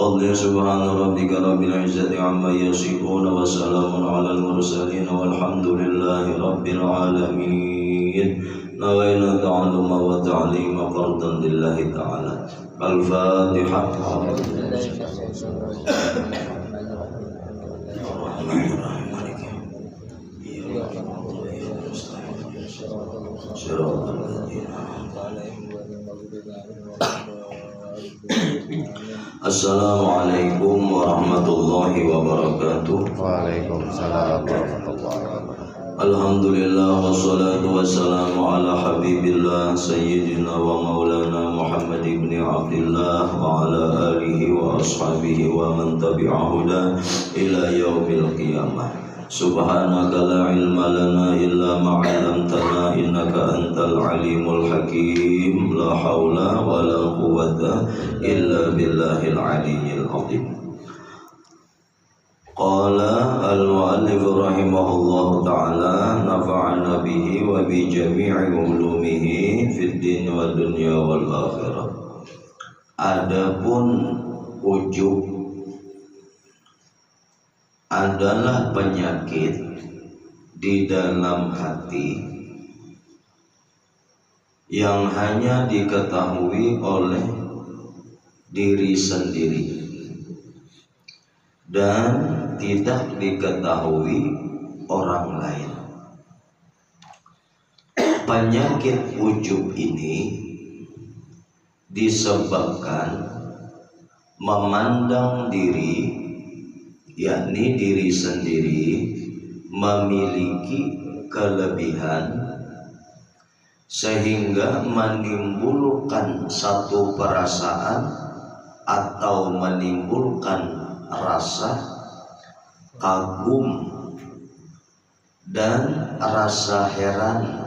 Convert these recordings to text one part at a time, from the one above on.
فضل سبحان ربك رب العزة عما يصفون وسلام على المرسلين والحمد لله رب العالمين. نوينا تعلم وتعليم فرضا لله تعالى. الفاتحة. Assalamualaikum warahmatullahi wabarakatuh. Waalaikumsalam warahmatullahi wabarakatuh. Alhamdulillah wassalatu wassalamu ala habibillah sayyidina wa maulana Muhammad ibn Abdullah wa ala alihi wa ashabihi wa man tabi'ahuda ila yaumil qiyamah. Subhanaka la ilma lana illa ma 'allamtana innaka antal alimul hakim. La haula wa la quwwata illa billahil aliyyil azim. Qala al-mu'allif rahimahullahu ta'ala nafa'ana bihi wa bi jami'i ulumihi fid din wa dunya wal akhirah. Adapun ujub adalah penyakit di dalam hati yang hanya diketahui oleh diri sendiri dan tidak diketahui orang lain. Penyakit ujub ini disebabkan memandang diri, yakni diri sendiri, memiliki kelebihan sehingga menimbulkan satu perasaan atau menimbulkan rasa kagum dan rasa heran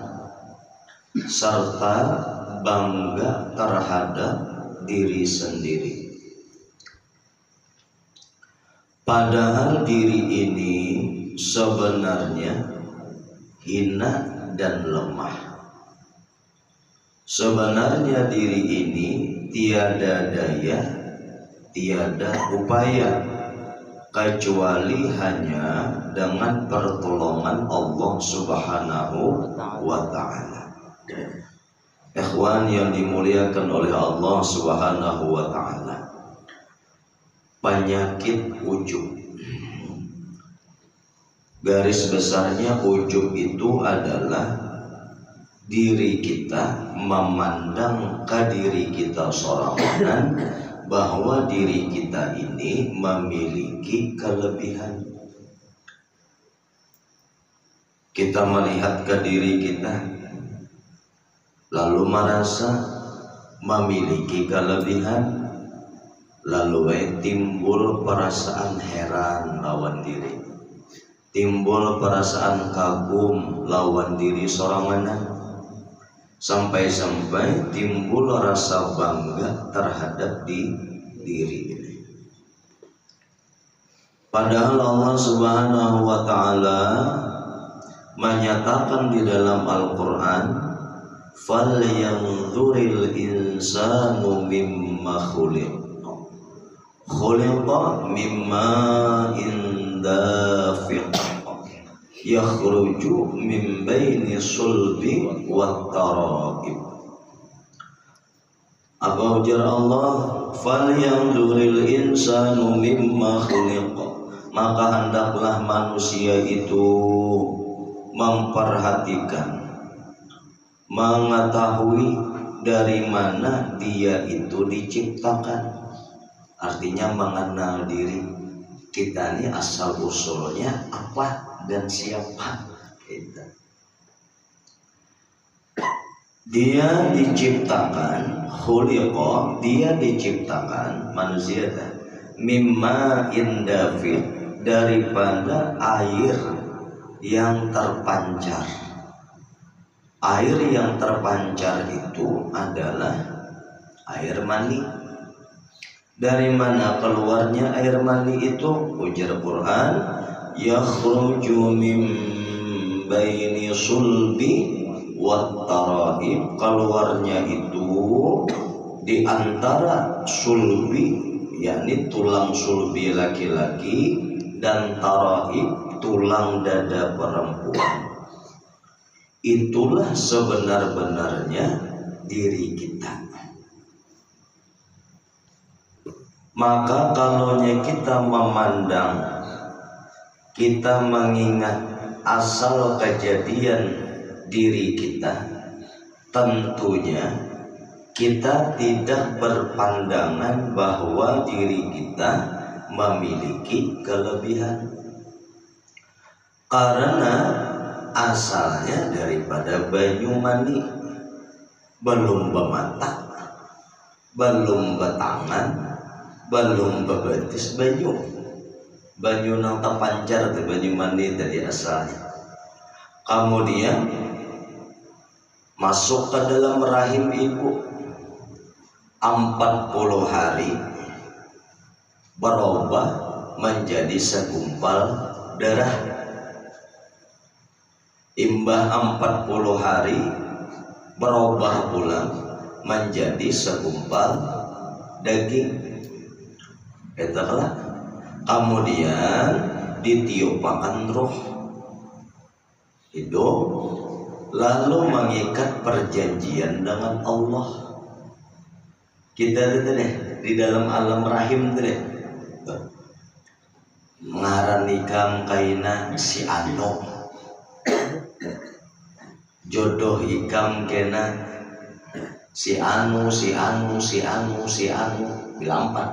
serta bangga terhadap diri sendiri. Padahal diri ini sebenarnya hina dan lemah. Sebenarnya diri ini tiada daya, tiada upaya kecuali hanya dengan pertolongan Allah Subhanahu wa ta'ala. Ikhwan yang dimuliakan oleh Allah Subhanahu wa ta'ala, penyakit ujub, garis besarnya ujub itu adalah diri kita memandang ke diri kita sorangan bahwa diri kita ini memiliki kelebihan. Kita melihat ke diri kita lalu merasa memiliki kelebihan, lalu timbul perasaan heran lawan diri, timbul perasaan kagum lawan diri sorangan, sampai-sampai timbul rasa bangga terhadap diri ini. Padahal Allah Subhanahu wa ta'ala menyatakan di dalam Al-Quran, falyanzuril insanu mimma khuliqa mimma indafiq yakhruju min baini sulbi wat taraqib. Apa ujar Allah? Falyanzuril insanu mimma khuliqa. Maka hendaklah manusia itu memperhatikan, mengetahui dari mana dia itu diciptakan. Artinya mengenal diri kita ini asal usulnya apa dan siapa kita. Dia diciptakan, khuliqa, dia diciptakan manusia mimma indafi, daripada air yang terpancar. Air yang terpancar itu adalah air mani. Dari mana keluarnya air mani itu? Ujar Quran, yakhruju min baini sulbi wat taraib, keluarnya itu di antara sulbi, yakni tulang sulbi laki-laki, dan taraib tulang dada perempuan. Itulah sebenar-benarnya diri kita. Maka kalaunya kita memandang, kita mengingat asal kejadian diri kita, tentunya kita tidak berpandangan bahwa diri kita memiliki kelebihan, karena asalnya daripada banyu mani, belum bermata, belum bertangan, belum bebetis banyu nang terpancar di banyu mani tadi asalnya. Kemudian masuk ke dalam rahim ibu 40 hari, berubah menjadi segumpal darah. Imbah 40 hari berubah pula menjadi segumpal daging. Itulah. Kemudian ditiupakan roh hidup, lalu mengikat perjanjian dengan Allah. Kita deh di dalam alam rahim deh ngaran ikam kaina si Ando, jodoh ikam kena si anu bilampat.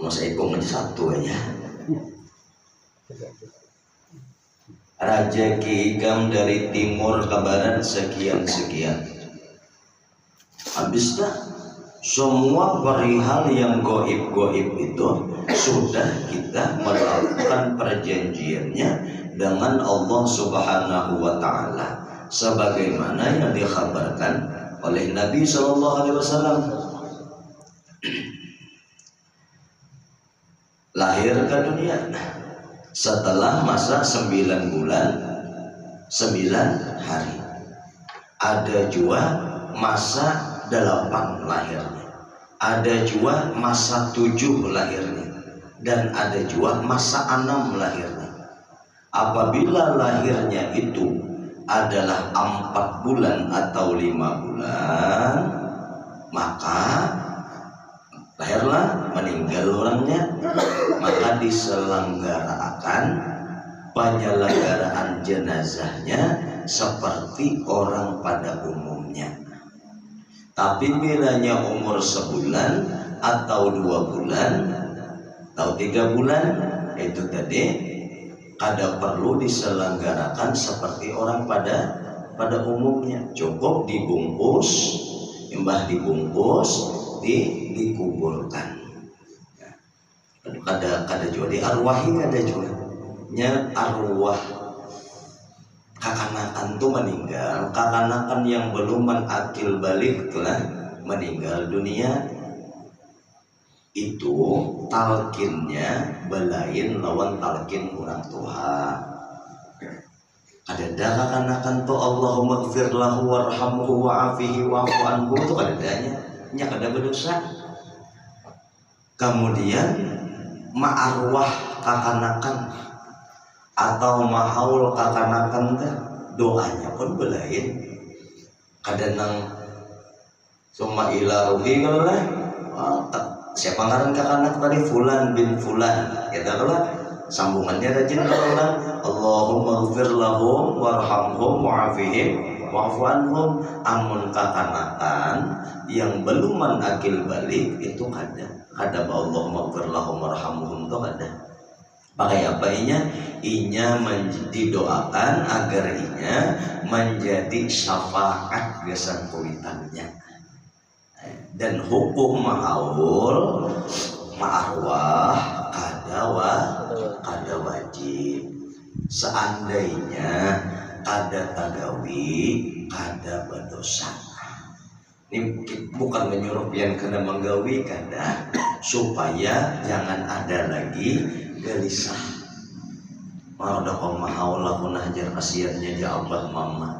Masa ikut menjadi satu aja. Rajeki ikam dari timur ke barat sekian. Habis dah semua perihal yang goib itu sudah kita melakukan perjanjiannya dengan Allah Subhanahu wa Ta'ala, sebagaimana yang dikhabarkan oleh Nabi Sallallahu Alaihi Wasallam. Lahir ke dunia setelah masa 9 bulan 9 hari. Ada juga masa 8 lahirnya, ada juga masa 7 lahirnya, dan ada juga masa 6 lahirnya. Apabila lahirnya itu adalah 4 bulan atau 5 bulan, maka lahirlah, meninggal orangnya, maka diselenggarakan penyelenggaraan jenazahnya seperti orang pada umumnya. Tapi bilanya umur sebulan atau 2 bulan atau 3 bulan, itu tadi kada perlu diselenggarakan seperti orang pada umumnya. Cukup dibungkus, imbah dibungkus dikuburkan. Kada juga di arwahi, ada juga nya arwah kakanakan tuh meninggal, kakanakan yang belum menakil balik telah meninggal dunia, itu talkinnya belain lawan talkin orang tua. Ada kakanakan tuh Allahumma gfir lahu warhamhu wa'afihi wa'fu anhu, itu kada adanya, nya kada berdosa. Kemudian ma'arwah kakanakan atau mahaul kakanakan teh doanya pun belain. Kada nang summa ila ruhi lah, siapa ngaran kakanak tadi fulan bin fulan, kita kalau sambungannya rajin orang Allahumma gfir lahum warhamhum wa'afihim wa'fu anhum. Amun kakanakan yang belum menakil balik itu kada Allahumma gfir lahum warhamhum itu kada. Pakai apa inya didoakan agar inya menjadi syafaat gesan kuitannya. Dan hukum mahaul ma'arwah kada wajib. Seandainya kada tagawi, kada berdosa. Ini bukan menyuruh yang kena menggawi, kada, supaya jangan ada lagi gelisah. Mau dah kau mahal lah pun hajar kasiannya aja abah mama,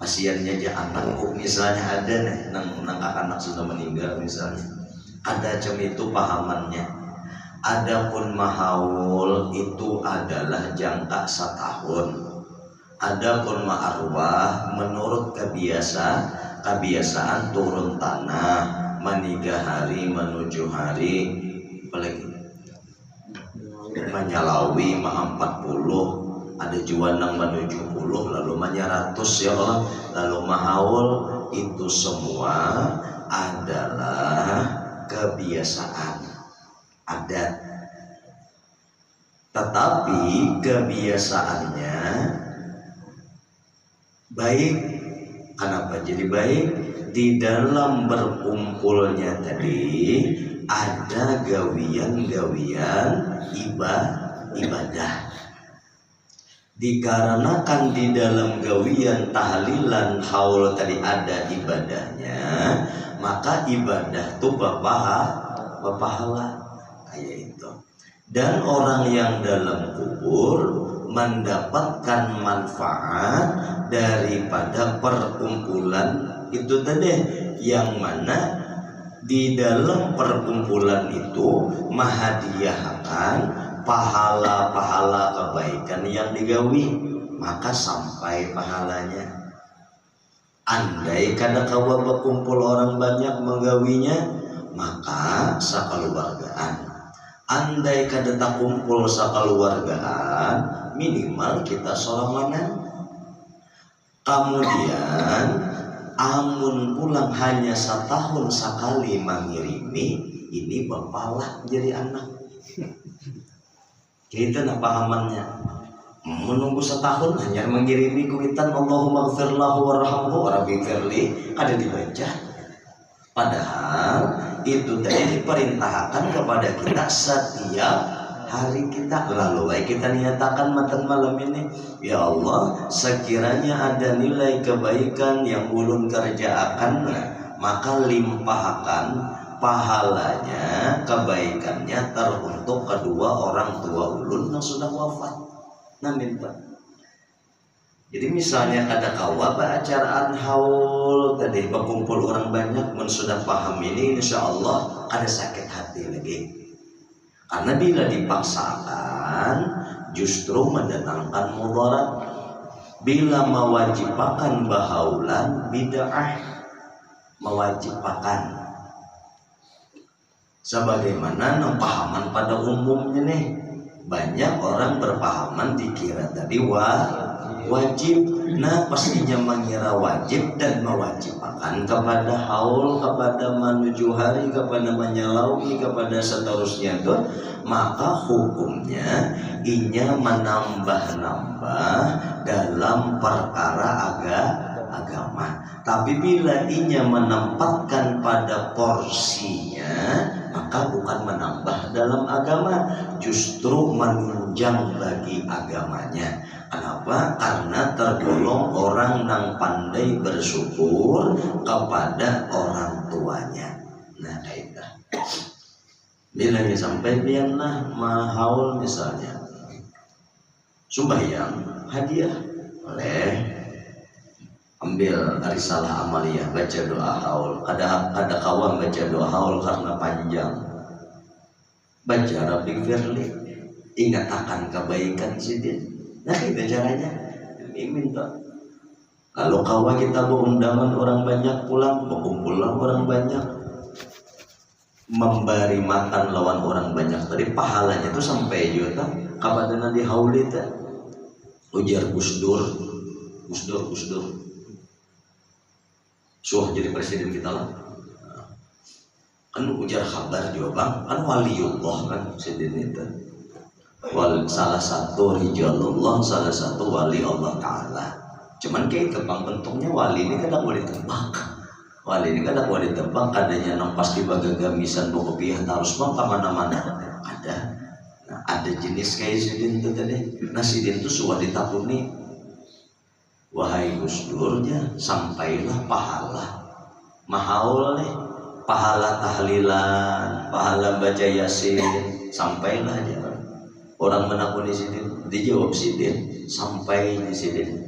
kasiannya aja anakku misalnya ada nih, nang anak sudah meninggal misalnya, Ada itu pahamannya. Adapun mahaul itu adalah jangka setahun. Adapun ma'arwah menurut kebiasaan turun tanah 3 hari menuju hari apalagi menyalawi 40, ada juwanang menuju 70, lalu 100 ya Allah. Lalu mahaul itu semua adalah kebiasaan adat, tetapi kebiasaannya baik. Kenapa jadi baik? Di dalam berkumpulnya tadi ada gawian-gawian ibadah. Dikarenakan di dalam gawian tahlilan haul tadi ada ibadahnya, maka ibadah itu berpahala kayak itu. Dan orang yang dalam kubur mendapatkan manfaat daripada perkumpulan itu tadi, yang mana di dalam perkumpulan itu menghadiahkan pahala-pahala kebaikan yang digawi, maka sampai pahalanya. Andai kada kawa berkumpul orang banyak menggawinya, maka sakeluargaan. Andai kada tak kumpul sakeluargaan, minimal kita solamanan. Kemudian amun pulang hanya setahun sekali mengirimi, ini berpahala jadi anak. Kita nak pahamannya. Menunggu setahun hanya mengirimi kuitan Allahumma gfirlahu warhamhu warabifirli ada dibaca. Padahal itu tadi diperintahkan kepada kita setiap hari kita. Lalu kita nyatakan makan malam ini, ya Allah, sekiranya ada nilai kebaikan yang ulun kerjakan, maka limpahkan pahalanya, kebaikannya teruntuk kedua orang tua ulun yang sudah wafat. Nah minta. Jadi misalnya ada kawa acaraan haul tadi berkumpul orang banyak, men sudah paham ini, insya Allah ada sakit hati lagi. Karena bila dipaksakan justru mendatangkan mudarat. Bila mewajibkan bahaulan bid'ah, mewajibkan. Sebagaimana pahaman pada umumnya nih, banyak orang berpahaman dikira tadi wajib. Nah pastinya mengira wajib dan mewajibkan kepada haul, kepada menuju hari, kepada menyalawi, kepada seterusnya itu, maka hukumnya inya menambah-nambah dalam perkara agama. Tapi bila inya menempatkan pada porsinya, maka bukan menambah dalam agama, justru menunjang bagi agamanya. Kenapa? Karena tergolong orang yang pandai bersyukur kepada orang tuanya. Nah, kaidah. Bilangnya sampai biarlah mahaul misalnya sembahyang hadiah, oleh ambil risalah amaliyah, baca doa haul. Ada kawan baca doa haul karena panjang, baca Rabbi Firli, ingat akan kebaikan sidin. Nah itu caranya minta. Kalau kawan kita berundangan orang banyak pulang, berkumpulan orang banyak, memberi makan lawan orang banyak tadi pahalanya itu sampai juta. Kapan nanti haul itu ujar Gusdur. Suah jadi presiden kita lah. Kan ujar kabar juga bang, kan waliullah kan presiden itu. Salah satu rijalullah, salah satu wali Allah Ta'ala. Cuman kayak kebang bentuknya wali ini kadang boleh ditebak. Wali ini kadang boleh ditebak, kadangnya nampas di bagagamisan bokopiah harus bang kemana-mana. Ada. Nah, ada jenis kayak sidin itu tadi. Nah sidin itu sudah ditabuni. Wahai Gusdurnya, sampailah pahala mahaul nih, pahala tahlilan, pahala baca yasin, sampailah aja. Orang menakuni sidin, dijawab sidin, sampai di sidin.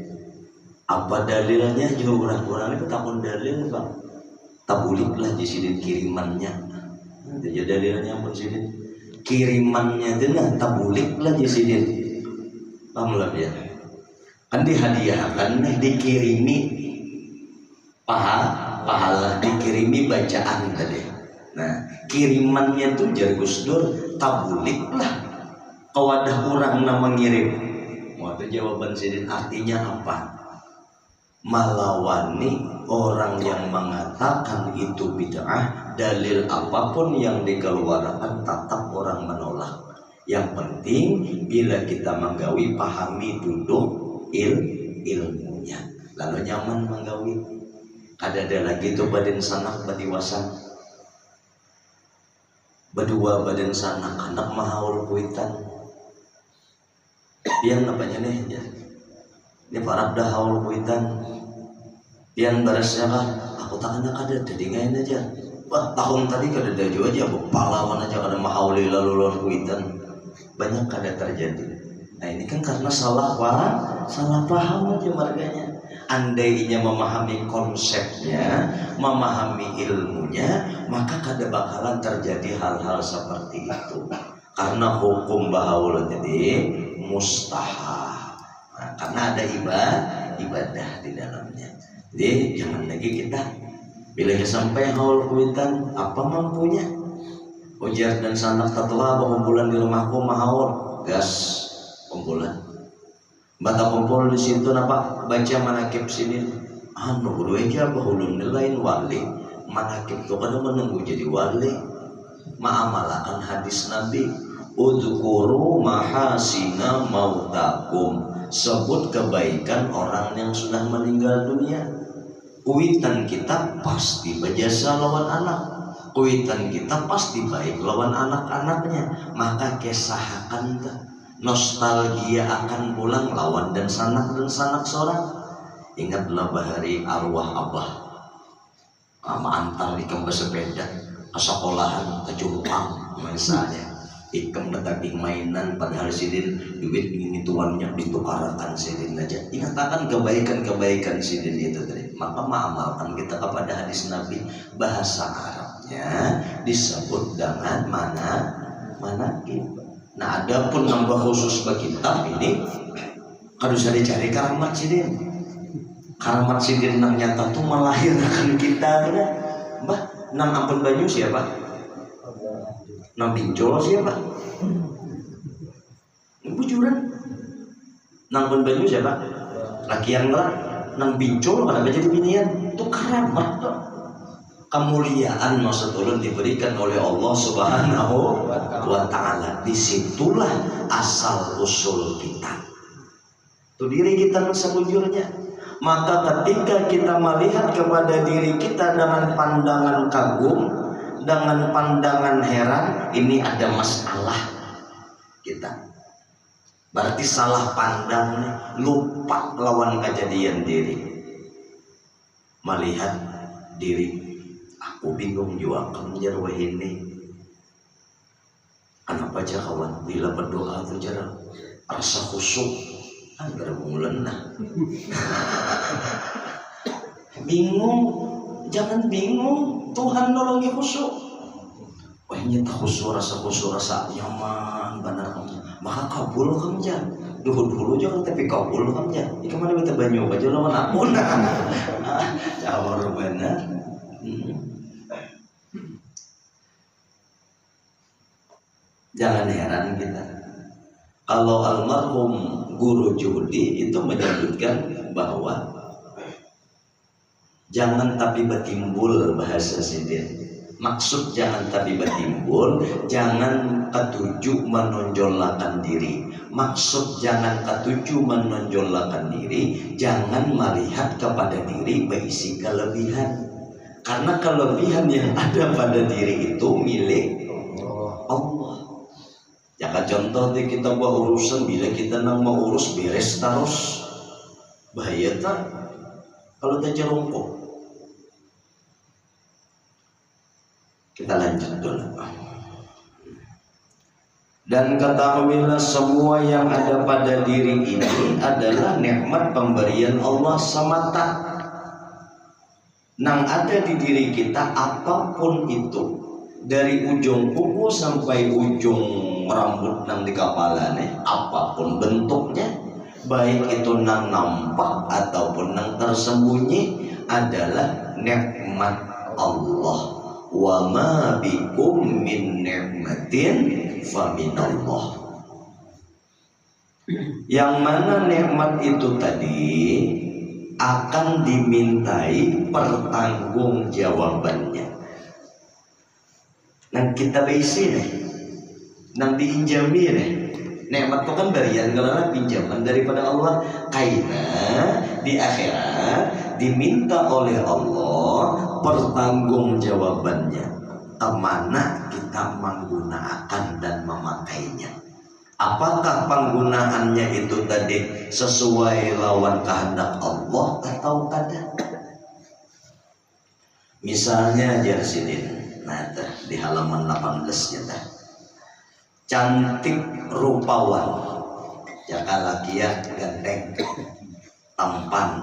Apa dalilnya? Juga orang-orang itu takun dalil bang. Tabuliklah di sidin kirimannya. Jadi dalilnya pun sidin. Kirimannya itu nah tabulik lah jadi sidin. Paham lah ya? Kan dihadiahkan, dikirimi pahala, dikirimi bacaan tadi. Nah, kirimannya tuh jar Gus Dur tabulik lah. Kawadah orang nama ngirim. Waktu jawaban sidin artinya apa? Melawani orang yang mengatakan itu bid'ah, dalil apapun yang dikeluarkan tetap orang menolak. Yang penting bila kita menggawi pahami duduk ilmunya, lalu nyaman menggawi. Ada lagi tuh badan sanak badiwasan, berdua badan sanak anak mahaul kuitan. Yang namanya nih ya, ini farad dah haul kuitan. Yang barasnya kan, aku tak ada dedingain aja. Wah, tahun tadi kada ada aja, pahlawan aja kada mahauli lalu luar kuitan. Banyak kada terjadi. Nah ini kan karena salah paham aja marganya. Andainya memahami konsepnya, memahami ilmunya, maka kada bakalan terjadi hal-hal seperti itu. Karena hukum bahaul jadi mustahab. Nah, karena ada ibadah di dalamnya. Jadi jangan lagi kita bila sampai haul kuitan apa mampunya. Ujar dan sanak tatua kumpulan di rumahku mahaul gas kumpulan. Bata kumpul di situ napa baca manakib sini. Anu guru aja bahulun lain wali. Manakib itu kan menunggu jadi wali. Ma'amalakan hadis Nabi. Udhkuru mahasina mautakum. Sebut kebaikan orang yang sudah meninggal dunia. Kuitan kita pasti berjasa lawan anak. Kuitan kita pasti baik lawan anak-anaknya. Maka kesahakan nostalgia akan pulang lawan dan sanak seorang. Ingatlah bahari arwah abah antar ikam bersepeda ke sekolahan ke Jurupang misalnya. Ikam datang mainan padahal sidin duit ini tuannya ditukarakan sidin aja. Ingatakan kebaikan sidin itu tadi. Maka mengamalkan kita kepada hadis Nabi, bahasa Arabnya disebut dengan manakib. Nah adapun nambah khusus bagi kitab ini harus dicari karamat sidin. Karamat sidin nang nyata tuh melahirkan kita kan. Mbah nang ampun banyu siapa? Nang pinjol siapa? Bujuran. Nang pun banyu siapa? Laki yang lah. Nang pinjol kada jadi binian. Itu karamat tuh. Kemuliaan maksud ulun diberikan oleh Allah Subhanahu wa Ta'ala. Disitulah asal usul kita. Itu diri kita sebujurnya. Maka ketika kita melihat kepada diri kita dengan pandangan kagum, dengan pandangan heran, ini ada masalah kita. Berarti salah pandang, lupa lawan kejadian diri. Melihat diri, aku bingung juga menjarwah ini. Kenapa aja kawan bila berdoa itu jarang rasa khusyuk, agar mengulen bingung, jangan bingung. Tuhan nolongi khusyuk. Wah nyata khusyuk rasa nyaman benar kamu. Maka kabul kamu jangan. Dulu jangan tapi kabul kamu jangan. Ika mana kita banyu aja lawan aku nah. Jawab benar. Jangan heran kita. Kalau almarhum Guru Juhdi itu menyebutkan bahwa jangan tapi bertimbul bahasa sidin. Maksud jangan tapi bertimbul, jangan ketujuh menonjolkan diri. Maksud jangan ketujuh menonjolkan diri, jangan melihat kepada diri berisi kelebihan. Karena kelebihan yang ada pada diri itu milik Allah. Jangan contoh kita buat urusan bila kita nang mau urus beres terus. Bahaya tak? Kalau tak jerungkuk. Kita lanjut dulu. Dan ketahuilah semua yang ada pada diri ini adalah nikmat pemberian Allah semata. Nang ada di diri kita apapun itu, dari ujung kuku sampai ujung rambut nang di kepala nih, apapun bentuknya, baik itu nang nampak ataupun nang tersembunyi, adalah nikmat Allah. Wa ma bikum min ni'matin fa minallah. Yang mana nikmat itu tadi akan dimintai pertanggungjawabannya. Nang kita bisi nih, nang diinjami nih. Nikmat itu kan barian karena pinjaman daripada Allah. Karena di akhirat diminta oleh Allah pertanggungjawabannya, kemana kita menggunakan dan memakainya. Apakah penggunaannya itu tadi sesuai lawan kehendak Allah atau tidak? Misalnya aja sini, nah di halaman 18 nya cantik rupawan, jakalakia ganteng, tampan,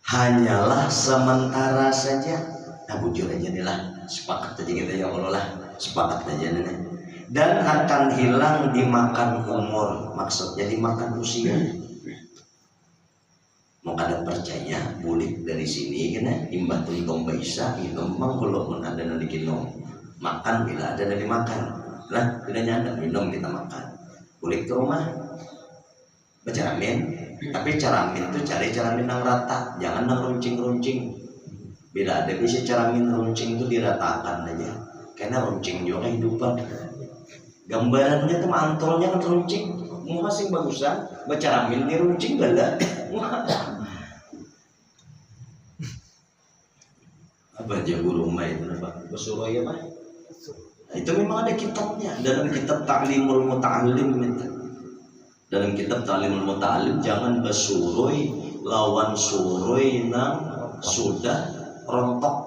hanyalah sementara saja. Nah bujur aja nih lah, sepakat aja kita ya Allah lah, sepakat aja nih. Dan akan hilang dimakan umur, maksudnya dimakan usia. Mau kada percaya, bulik dari sini kena imbah tuntung baisa, ngembang kalau pun ada nanti kinom makan bila ada nanti makan. Lah, bila nyanda minum kita makan. Bulik ke rumah, baca ramin. Tapi caramin tuh cari caramin yang rata, jangan yang runcing-runcing. Bila ada bisa caramin runcing itu diratakan aja, karena runcing juga kehidupan. Gambarannya tuh mantolnya kan runcing, muka sing bagusan, baca ramin di runcing bala. Apa aja guru rumah itu apa? Bersuruh ya pak? Itu memang ada kitabnya dalam kitab Ta'limul Muta'allim itu. Dalam kitab Ta'limul Muta'allim jangan bersurui lawan surui nang sudah rontok,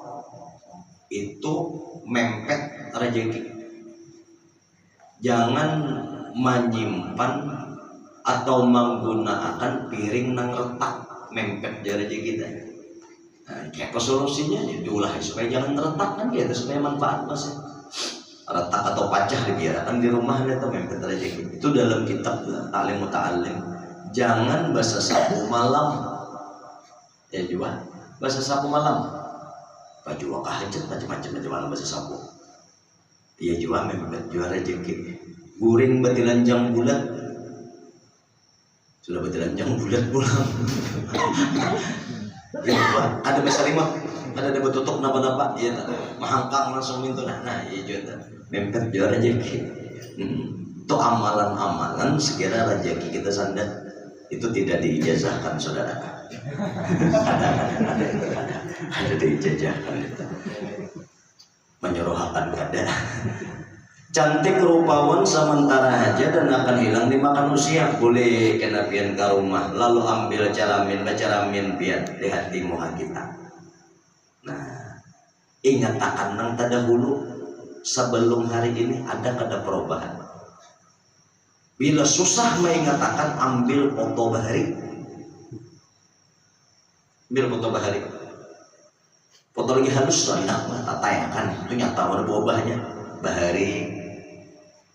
itu mempet rezeki. Jangan menyimpan atau menggunakan piring nang retak mempet dari rezeki kita. Nah, kayak solusinya diulah supaya jangan retak kan gitu, supaya manfaat masih retak atau pacah dibiarkan di rumahnya atau mempet rezeki. Itu dalam kitab Ta'lim Muta'allim. Jangan bahasa sapu malam, ya juga bahasa sapu malam. Baju kahajat macam-macam bahasa sapu. Iya juga mempet jual rezeki. Guring betilanjang bulat, sudah betilanjang bulat pulang. Ya ada bahasa lima, ada betutuk napa-napa, ya mahangkang langsung minta. Nah iya juga. Mempet jual rezeki. Itu amalan-amalan sekira rezeki kita sandar itu tidak diijazahkan saudara. ada diijazahkan itu. Menyuruhkan kada. Cantik rupawan sementara aja dan akan hilang dimakan usia. Boleh kena pian ke rumah lalu ambil caramin bacaramin pian di hati muha kita. Nah ingat akan nang terdahulu sebelum hari ini ada kada perubahan. Bila susah mengatakan ambil foto bahari, ambil foto bahari, foto lagi halus enak tak tayakan itu nyata ada buahnya bahari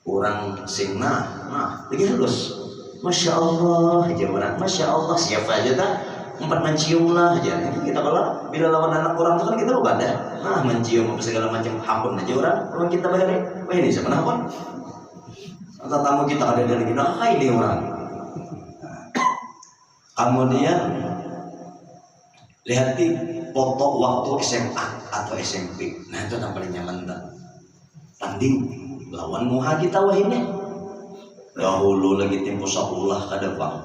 orang sing nah lagi halus, masya Allah aja orang, masya Allah siapa aja tak empat mencium lah aja. Kita kalau bila lawan anak orang itu kan kita lupa ada mencium apa segala macam hakun aja orang kita bahari, wah ini siapa hakun atau tamu kita ada dari kita ini orang. Kemudian lihat foto waktu SMA atau SMP, nah itu yang paling nyaman tak tanding lawan muha kita wah ini dahulu lagi tempo sekolah kada bah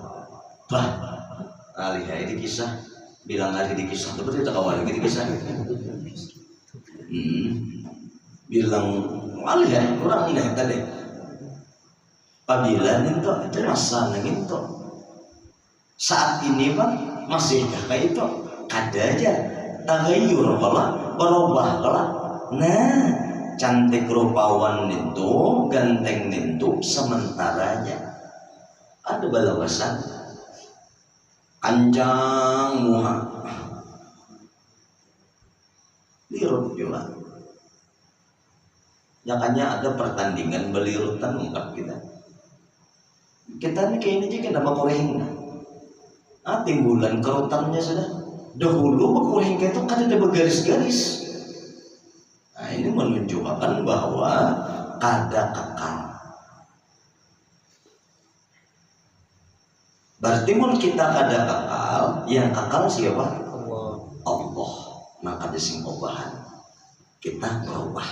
alih di kisah bilang lagi di kisah itu berarti tak awal lagi di kisah bilang alih orang ini tadi apabila itu masa gitu saat ini bang masih kayak itu kada aja tagayur kalau berubah kalau nah cantik rupawan itu ganteng itu sementaranya ada balawasan anjang muha dirut juga Makanya ada pertandingan belirutan ungkap kita. Kita ini kayaknya juga nama koreng. Timbulan kerutannya sudah. Dahulu koreng itu kan ada bergaris-garis. Nah ini menunjukkan bahwa kada kekal. Berarti mun kita kada kekal, yang kekal siapa? Allah. Maka dising obahan kita berubah.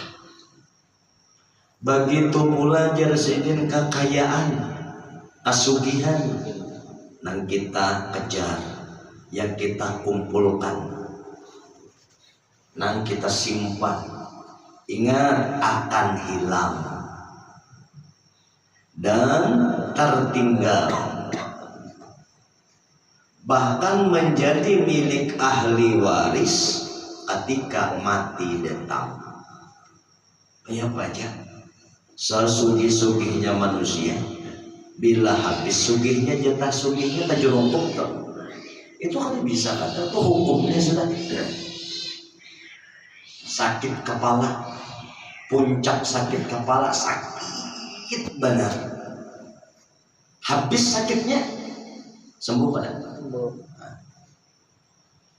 Begitu pula jersidin kekayaan, asugihan yang kita kejar, yang kita kumpulkan, yang kita simpan, ingat akan hilang dan tertinggal, bahkan menjadi milik ahli waris ketika mati datang. Kayak apa aja? Sesugih-sugihnya manusia, bila habis sugihnya jatah sugihnya tajurungkuk tuh. Itu kan bisa kata tuh hukumnya sudah sakit kepala, puncak sakit kepala, sakit benar. Habis sakitnya sembuh pada.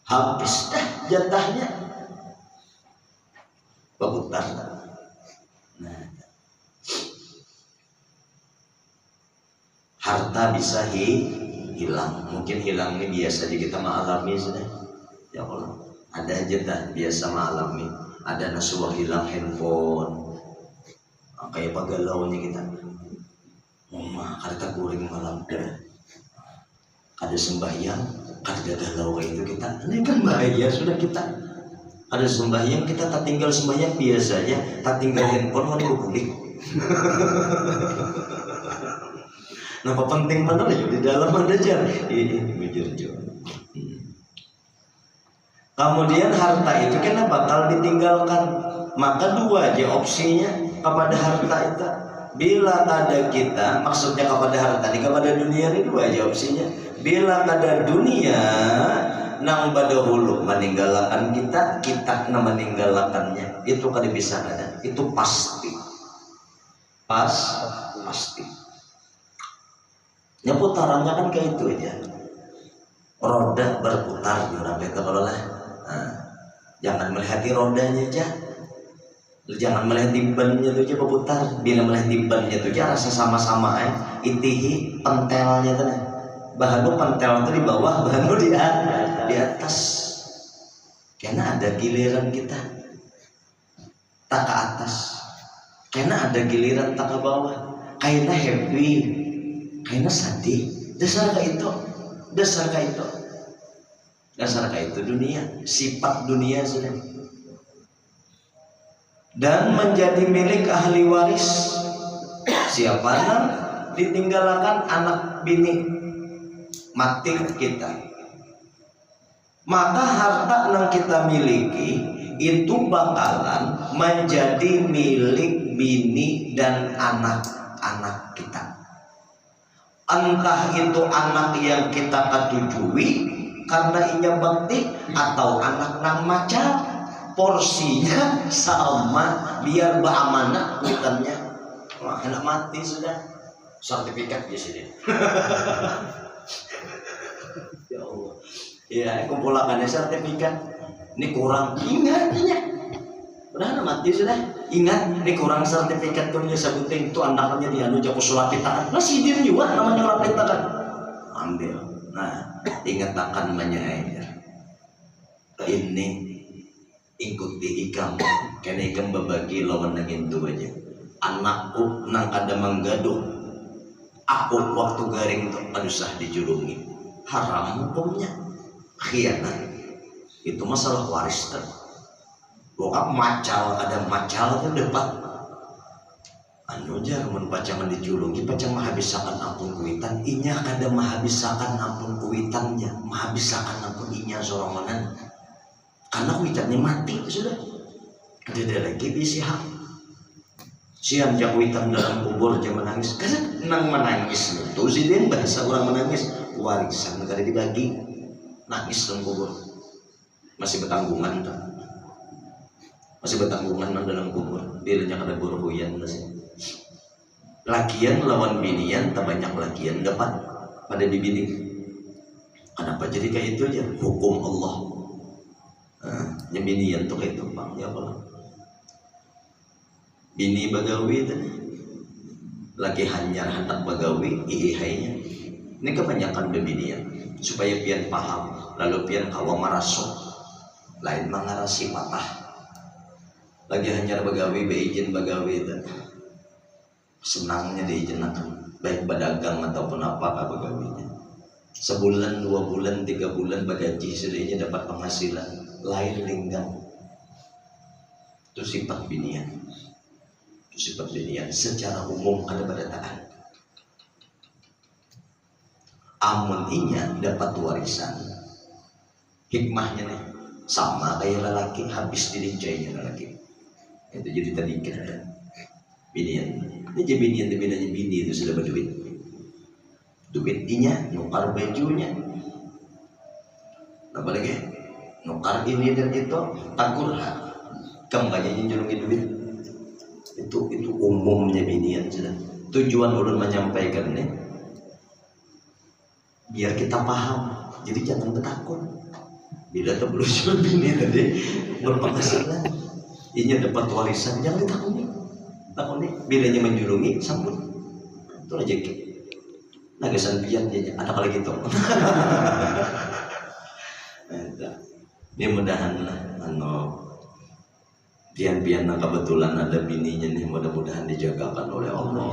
Habis dah jatahnya berputar. Nah, harta bisa hilang, mungkin hilang ini biasa aja kita mengalami sudah. Ya Allah, ada aja dah biasa mengalami. Ada nasuah hilang handphone, kayak pagalau nya kita. Mama karena kuring malam, ada sembahyang, ada galau itu kita. Ini kan bahaya sudah kita. Ada sembahyang kita tak tinggal sembahyang biasanya, tak tinggal handphone mau dibukulik. Nah, penting mana ya di dalam ada jar ini bujur. Kemudian harta itu kan bakal ditinggalkan. Maka dua aja opsinya kepada harta itu. Bila ada kita, maksudnya kepada harta ini kepada dunia ini dua aja opsinya. Bila ada dunia nang badahulu meninggalkan kita na meninggalkannya. Itu kada bisa ada. Itu pasti. Pasti. Ya putarannya kan kayak itu aja. Roda berputar di orang itu kalau lah. Jangan melihat rodanya aja. Jangan melihat bannya itu aja berputar. Bila melihat bannya itu aja rasa sama-sama itihi pentelnya tuh. Bahan pentel itu di bawah, bahan di atas. Karena ada giliran kita tak ke atas. Karena ada giliran tak ke bawah. Kayaknya happy. Kayaknya sedih. Dasar itu dunia, sifat dunia sudah. Dan menjadi milik ahli waris. Siapa yang ditinggalkan anak bini mati kita. Maka harta yang kita miliki itu bakalan menjadi milik bini dan anak-anak kita. Entah itu anak yang kita ketujui karena inya bakti, atau anak nang maca porsinya sama biar beramanah kuitannya. Wah, anak mati sudah sertifikat di sini. Ya Allah. Ya, kumpulakannya sertifikat. Ini kurang, ingat. Udah anak mati sudah. Ingat, ini kurang sertifikat punya sebutin itu anaknya dia anu jago sulapitaan. Nah sidir juga namanya sulapitaan. Ambil. Nah, ingat akan menyair. Ini ikuti ikam. Kena ikam berbagi lawan nangin tu aja. Anakku nang kada menggaduh. Aku waktu garing tu adusah dijulungi. Haram hukumnya. Khianat. Itu masalah waris ter. Bokap macal, ada macal itu dapat. Anu jar mun pacangan dijulungi, pacang mahabisakan ampun kuitan, inya kada mahabisakan ampun kuitannya, mahabisakan ampun inya sorangan. Karena kuitannya mati sudah. Ada lagi bisi hak. Sian jak kuitan dalam kubur aja menangis. Karena nang menangis itu sih dia bahasa orang menangis. Warisan kada dibagi. Nangis dalam kubur. Masih bertanggungan tuh. masih bertanggungan dalam kubur. Bilanya kada berhuyan masih. Lakian lawan binian, tak banyak lakian dapat pada dibini. Kenapa jadi kayak itu aja? Hukum Allah. Yang binian tuh kayak itu bang, ya apa? Bini bagawi tadi, lagi hanyar hendak bagawi, ihainya. Ini kebanyakan bebinian supaya pian paham, lalu pian kalau marasuk, lain mengarasi patah. Lagi hanyar bagawi, beizin bagawi tadi. Senangnya diizinakan, baik berdagang ataupun apakah bagawinya. Sebulan, 2 bulan, 3 bulan bagaji sedihnya dapat penghasilan, lain linggang. Itu sifat binian. Itu sifat binian secara umum ada badataan. Amun inya dapat warisan. Hikmahnya nih sama kayak lelaki, habis dilincainya lelaki. Itu jadi tadi kira binian. Ini jadi binian, bedanya bini itu sudah berduit. Duit inya, nukar bajunya. Apa lagi? Nukar ini dan itu, takurha. Kembali nyurungi duit. Itu umumnya binian sudah. Tujuan ulun menyampaikan nih, biar kita paham. Jadi jangan bertakut. Bila terbelusur bini tadi berpenghasilan, inya dapat warisan, jangan ditakuni. Takuni, bilanya menjulungi, sambut. Itu rezeki. Nagasan pian dia, ada kali gitu. Dia mudahan pian-pian kebetulan ada bininya nih, mudah-mudahan dijagakan oleh Allah.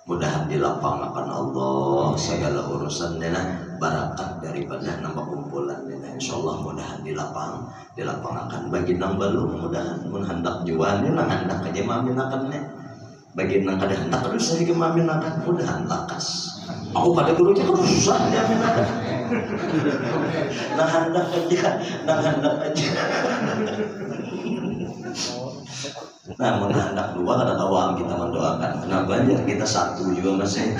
Mudahan dilapangkan Allah segala urusannya, nah barakat daripada nama kumpulan nah, insyaallah mudahan dilapangkan bagi nang balu, mudahan mun hendak jualnya nang hendak aja maminakannya, bagi nang kada hendak terus saya maminakan, mudahan lakas. Aku pada gurunya kan susah dia minakan. Nang hendak aja. Nah, menghendak dua kada awam kita mendoakan. Kenapa ya kita satu juga masih.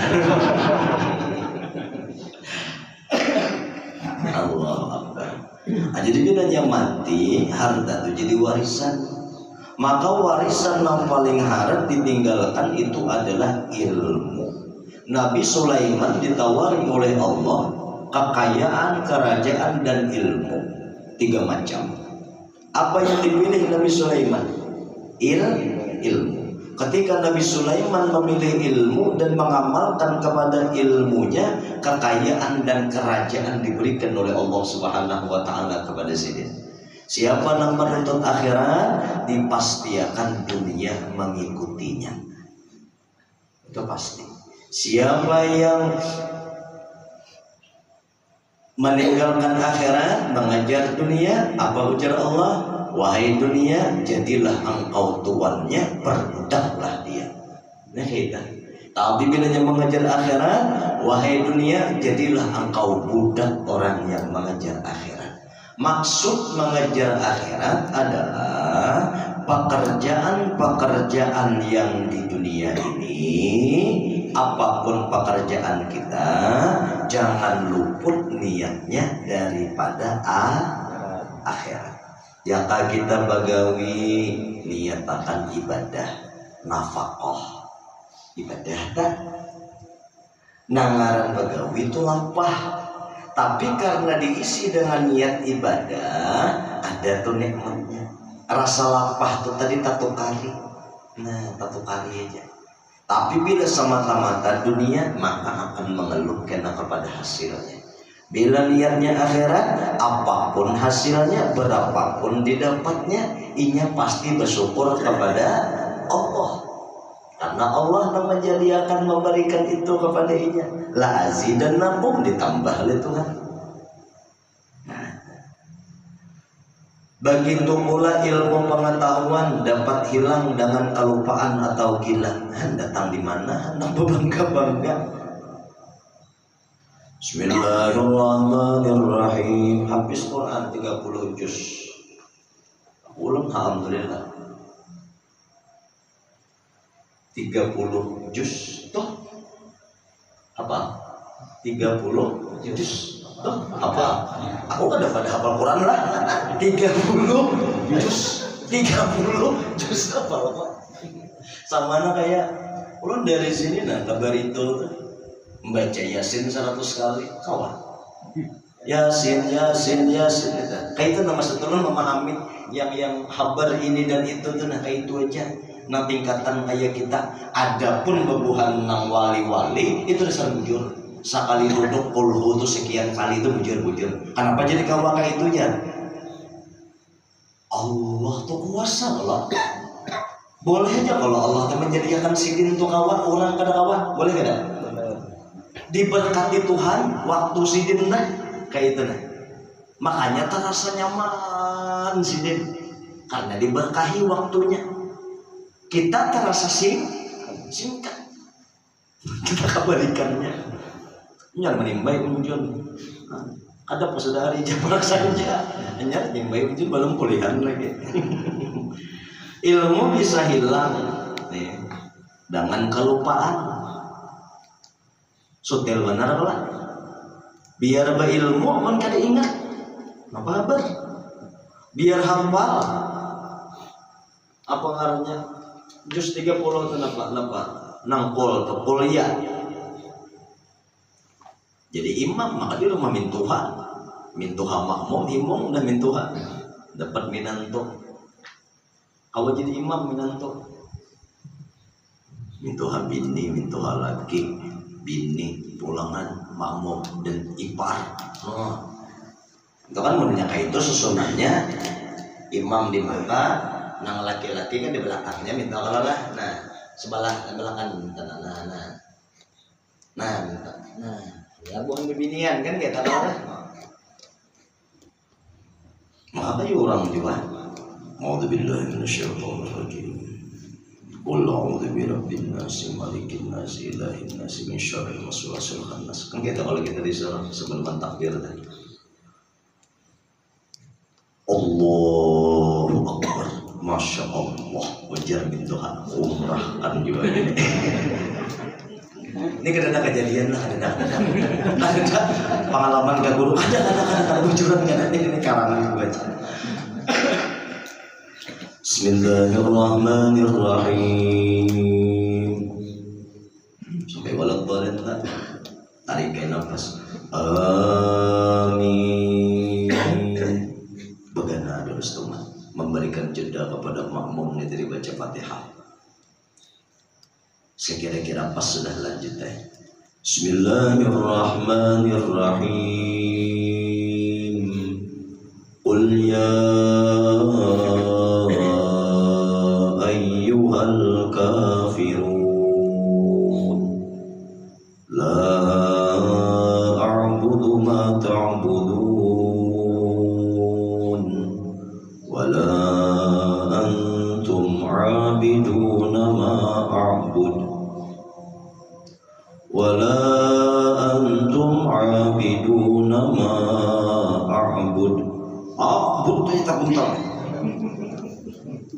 Allah Akbar. Nah, jadi bedanya mati harta itu jadi warisan. Maka warisan yang paling harap ditinggalkan itu adalah ilmu. Nabi Sulaiman ditawari oleh Allah kekayaan, kerajaan dan ilmu. 3 macam. Apa yang dipilih Nabi Sulaiman? Ilmu. Ketika Nabi Sulaiman memilih ilmu dan mengamalkan kepada ilmunya, kekayaan dan kerajaan diberikan oleh Allah Subhanahu wa taala kepada dia. Siapa yang menuntut akhirat, dipastikan dunia mengikutinya. Itu pasti. Siapa yang meninggalkan akhirat, mengejar dunia, apa ujar Allah? Wahai dunia, jadilah engkau tuannya, perdaklah dia. Nah kita. Tapi bila yang mengejar akhirat, wahai dunia, jadilah engkau budak orang yang mengejar akhirat. Maksud mengejar akhirat adalah pekerjaan-pekerjaan yang di dunia ini, apapun pekerjaan kita, jangan luput niatnya daripada akhirat. Jika kita bagawi niat akan ibadah, nafkah, ibadah tak nangaran bagawi itu lapah, tapi karena diisi dengan niat ibadah, ada tuh nikmatnya. Rasa lapah tuh tadi tatukari, nah tatukari aja. Tapi bila semata-mata dunia, maka akan mengeluh kena kepada hasilnya. Bila niatnya akhirat, apapun hasilnya, berapapun didapatnya, inya pasti bersyukur kepada Allah. Karena Allah yang akan memberikan itu kepada inya. La azidannakum, ditambah oleh Tuhan. Nah, begitu pula ilmu pengetahuan dapat hilang dengan kelupaan atau gila. Datang di mana? Hendak berbangga-bangga. Bismillahirrahmanirrahim. Habis Quran 30 juz. Ulang alhamdulillah. 30 juz toh apa? 30 juz. Apa? Aku kan pada hafal Quran lah. 30 juz apa Pak? Sama kayak ulun dari sini nah kabar itu membaca Yasin 100 kali kawan. Yasin kayak itu nama setulun memahami yang habar ini dan itu tuh nah kayak itu aja. Nah tingkatan kayak kita adapun bebuhan nang wali-wali itu dasar bujur sekali duduk kulhu tuh sekian kali itu bujur kenapa jadi kawan kayak itu ya Allah tuh kuasa Allah boleh aja kalau Allah tuh menjadikan sidin untuk kawan orang kada kawan boleh kada diberkati Tuhan waktu sidin nah kayak itu nah makanya terasa nyaman sidin karena diberkahi waktunya. Kita terasa singkat kita kebalikannya nyar menimbai unjun ada pesadari jabrak saja nyar menimbai unjun belum kulihan lagi ilmu bisa hilang dengan kelupaan sutil benar lah biar berilmu aman kada ingat apa kabar biar hafal apa ngarannya juz 30 itu napa nangkol atau kuliah. Jadi imam maka dia rumah mintuha makmum imam dan mintuha dapat minanto. Awak jadi imam minanto. Mintuha bini, mintuha laki, bini, pulangan, makmum dan ipar. Itu kan menurutnya kayak itu susunannya imam di muka. Nang laki-laki kan di belakangnya minta kalau lah, nah sebelah belakang minta minta ya buang bibinian kan kita tahu lah maka ya orang juga A'udzubillahi minasyaitonirrajim qul a'udzu birabbin nas malikin nas ilahin nas min syarril waswasil khannas kan kita kalau kita disuruh sebelum takbir tadi Allahu Akbar Masya Allah, wajar Tuhan umrahkan juga ini. Ini kadang-kadang kejadian lah, kadang-kadang pengalaman ke guru, ada bujuran kan ini karangan gue aja. Bismillahirrahmanirrahim. Sampai walau boleh tak tarikin nafas. Amin. Begana dulu setengah. Memberikan jeda kepada makmum ini dari baca Fatihah. Sekira-kira pas sudah lanjut Bismillahirrahmanirrahim. Qul ya ayyuhal kafirun la a'budu ma ta'budun ولا أنتم عابدون ما أعبد ولا أنتم عابدون ما أعبد أعبد itu bentar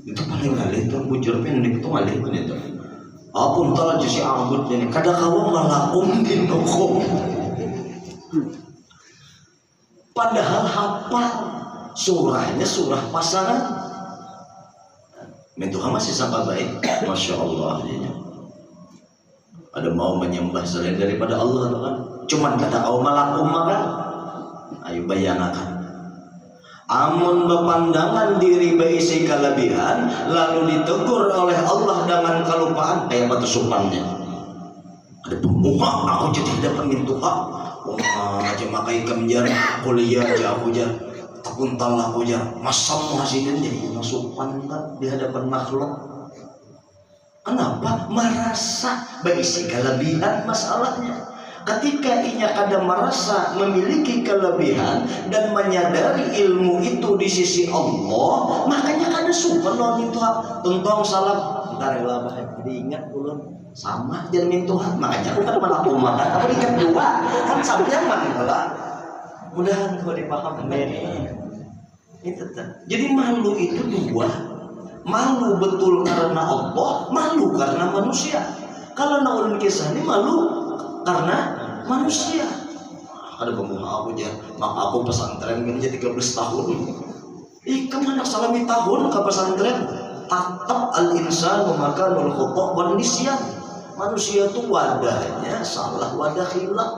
itu paling kali itu bujur pendek itu malih kan itu apun tala jadi abud ini kada kawan ngalakum dinukum padahal hafal surahnya surah pasangan Tuhan masih sampai baik Masya Allah ada mau menyembah selain daripada Allah kan cuman kata kau malakum kan ayo bayangkan amun bepandangan diri baisi kelebihan lalu ditegur oleh Allah dengan kelupaan kayak batu supannya ada pemuka aku jadi dapat mintuha aja makai kemjar kuliah aja aku aja takuntal aku aja masam hasilnya jadi masukan di hadapan makhluk. Kenapa? Merasa berisi kelebihan masalahnya. Ketika ia ada merasa memiliki kelebihan dan menyadari ilmu itu di sisi Allah, makanya kada suka non itu tentang salam. Bentar lah bah, diingat ulun sama jangan Tuhan. Makanya aku kan melakukan makan, tapi ingat dua kan sampai mana lah. Mudahan kau dipaham itu jadi malu itu dua malu betul karena Allah malu karena manusia kalau naulun kisah ini malu karena manusia ada pemuda aku aja, maka aku pesantren kan jadi 13 tahun. Kemana salami tahun ke pesantren? Tatap al-insanu makanul khata' wan nisyan. Manusia itu wadahnya salah, wadah khilaf.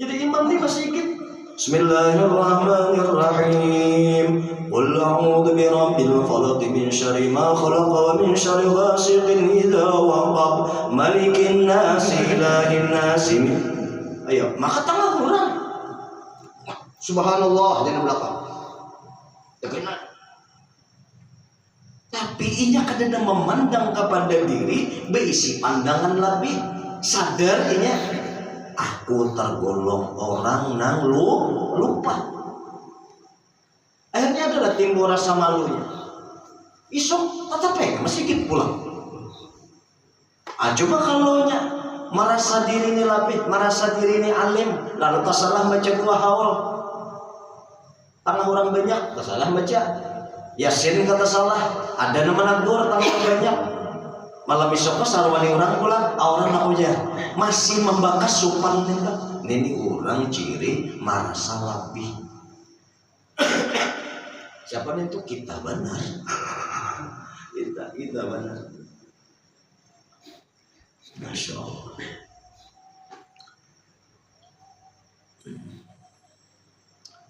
Jadi imam ini masih ikut Bismillahirrahmanirrahim. Qul a'udzu birabbil falaq min syarri ma khalaq wa min syarri ghasiqin idza waqab malikin nasi ilahin nasi. Ayo, maka tengah kurang. Subhanallah jangan belakang. Tapi inya kadang memandang kepada diri berisi pandangan lebih sadar inya aku tergolong orang nang lupa. Akhirnya adalah timbul rasa malunya. Isok tetap masih ikut pulang. Coba kalau nya merasa diri ini labih, merasa diri ini alim, lalu tak salah baca 2 haul. Tangan orang banyak, tak salah baca. Yasin kata salah, ada nama nagur tangan banyak. Malam besoknya sarwani orang pulang, orang aku aja masih membakas supan tentang ini orang ciri merasa labih. Siapa itu kita benar, kita benar. Masya Allah.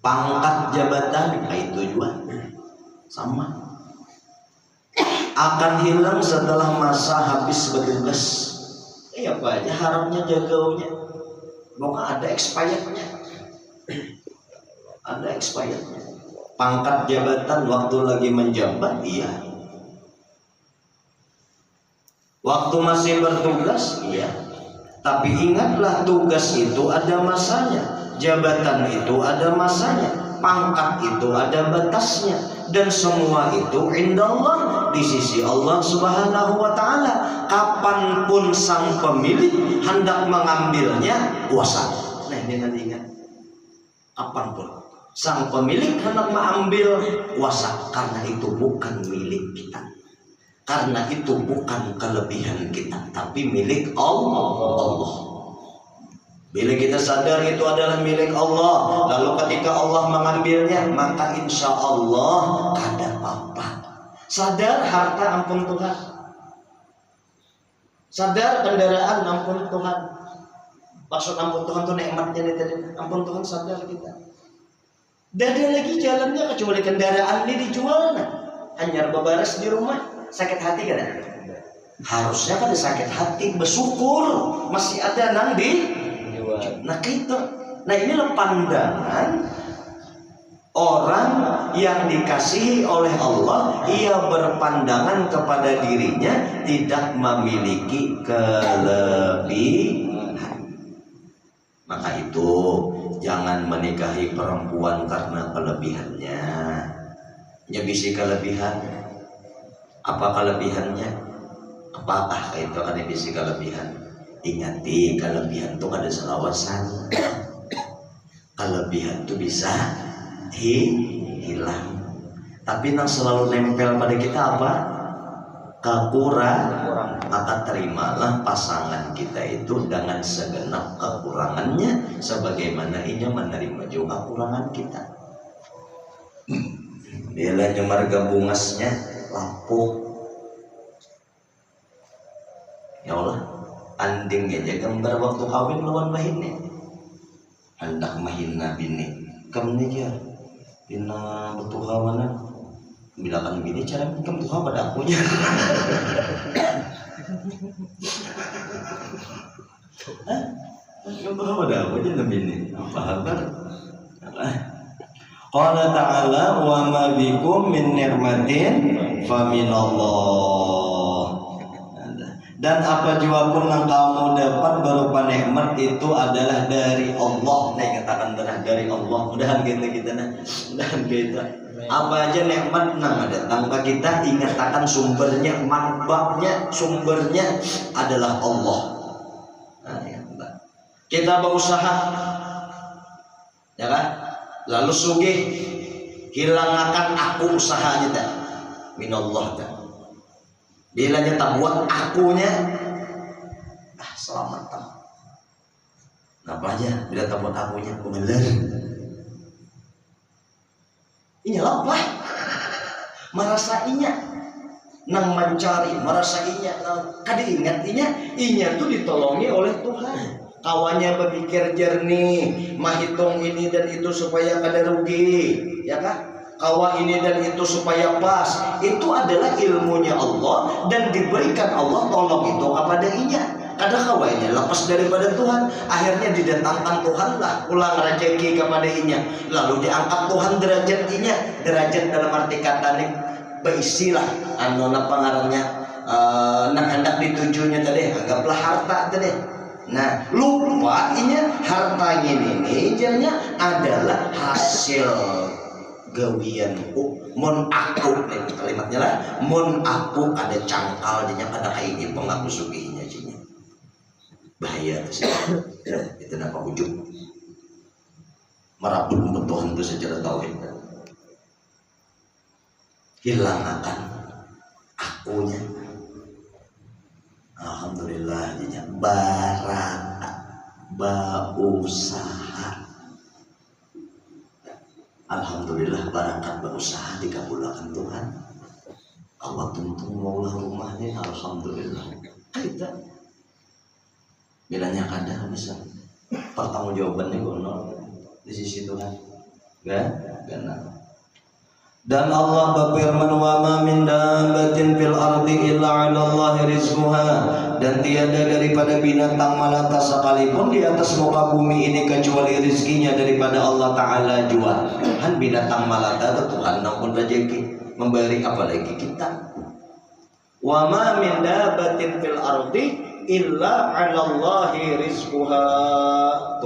Pangkat jabatan itu tujuan sama akan hilang setelah masa habis bertugas. Apa aja harapnya jagaunya, moga ada expirednya, ada expirednya. Pangkat jabatan waktu lagi menjabat iya, waktu masih bertugas iya, tapi ingatlah tugas itu ada masanya, jabatan itu ada masanya, pangkat itu ada batasnya, dan semua itu indallah di sisi Allah Subhanahu wa taala. Kapanpun sang pemilik hendak mengambilnya kuasa. Nah, dengan ingat, kapanpun sang pemilik hendak mengambil kuasa, karena itu bukan milik kita, karena itu bukan kelebihan kita, tapi milik Allah. Bila kita sadar itu adalah milik Allah, lalu ketika Allah mengambilnya, maka insya Allah kada apa-apa. Sadar harta ampun Tuhan, sadar kendaraan ampun Tuhan. Maksud ampun Tuhan itu nikmatnya nih tadi, ampun Tuhan sadar kita. Dan ada lagi jalannya kecuali kendaraan ini dijual, hanya bebares di rumah, sakit hati kan? Harusnya kan sakit hati, bersyukur masih ada nang di. Nah kita, nah inilah pandangan orang yang dikasihi oleh Allah. Ia berpandangan kepada dirinya tidak memiliki kelebihan. Maka itu jangan menikahi perempuan karena kelebihannya. Ya bisi kelebihan. Apa kelebihannya? Apakah itu ada bisi kelebihan? Ingati kelebihan itu ada selawasan. Kelebihan itu bisa hilang. Tapi yang selalu nempel pada kita apa? Kekurangan. Maka terimalah pasangan kita itu dengan segenap kekurangannya, sebagaimana ia menerima juga kekurangan kita. Bila marga bungasnya lapuk, ya Allah, anding aja gambar waktu kawin lawan mahinnya, hendak mahina bini kamu nih ya bina betuhawanan bilakan bini cara kamu tuha pada akunya. Kamu tuha pada aku aja bini apa kabar? Qala ta'ala wa ma bikum min ni'matin fa minallah. Dan apa jua pun yang kamu dapat berupa nikmat itu adalah dari Allah. Nah, katakan dari Allah. Mudahan kita mudahan kita. Apa aja nikmat nang datang ke kita, ingatakan sumbernya, manfaatnya, sumbernya adalah Allah. Nah, ya, kita berusaha, ya kan? Lalu sugih, hilangkan aku usahanya dah. Minallah dah. Bilanya tak buat akunya, selamat tak. Napa aja bila telepon akunya bener. Inya lapah. Merasa inya nang mencari, merasa inya kadi ingat inya tuh ditolongi oleh Tuhan. Kawannya berpikir jernih, mahitung ini dan itu supaya kada rugi, ya kah? Kawa ini dan itu supaya pas. Itu adalah ilmunya Allah dan diberikan Allah tolong itu kepada inya. Kada kawainya lepas daripada Tuhan, akhirnya didatangkan Tuhan lah ulang rezeki kepada inya, lalu diangkat Tuhan derajat inya, derajat dalam arti kata nih beisilah napa ngarannya nak hendak ditujunya tadi anggaplah harta tadi. Nah lupa inya hartanya ini jadinya adalah hasil gawian mun aku nih kalimatnya lah, mun aku ada cangkal dinya kada kaini pengaku suginya cinya bahaya itu sih. Itu napa ujub merabut kebutuhan itu secara tauhid, hilang akan akunya. Alhamdulillah dinya baraka bausaha. Alhamdulillah barakat berusaha dikabulkan Tuhan. Allah tuntung maulah rumahnya. Alhamdulillah kita bilangnya kada bisa pertanggungjawabannya gono di sisi Tuhan gak dan Allah berfirman wa ma min dabbatin fil ardi illa 'ala Allah rizquha, dan tiada daripada binatang melata sekalipun di atas muka bumi ini kecuali rizkinya daripada Allah Ta'ala jua. Kan binatang melata itu Tuhan nampun rezeki memberi, apalagi kita. Wa ma min dabbatin fil ardi illa 'ala Allah rizquha.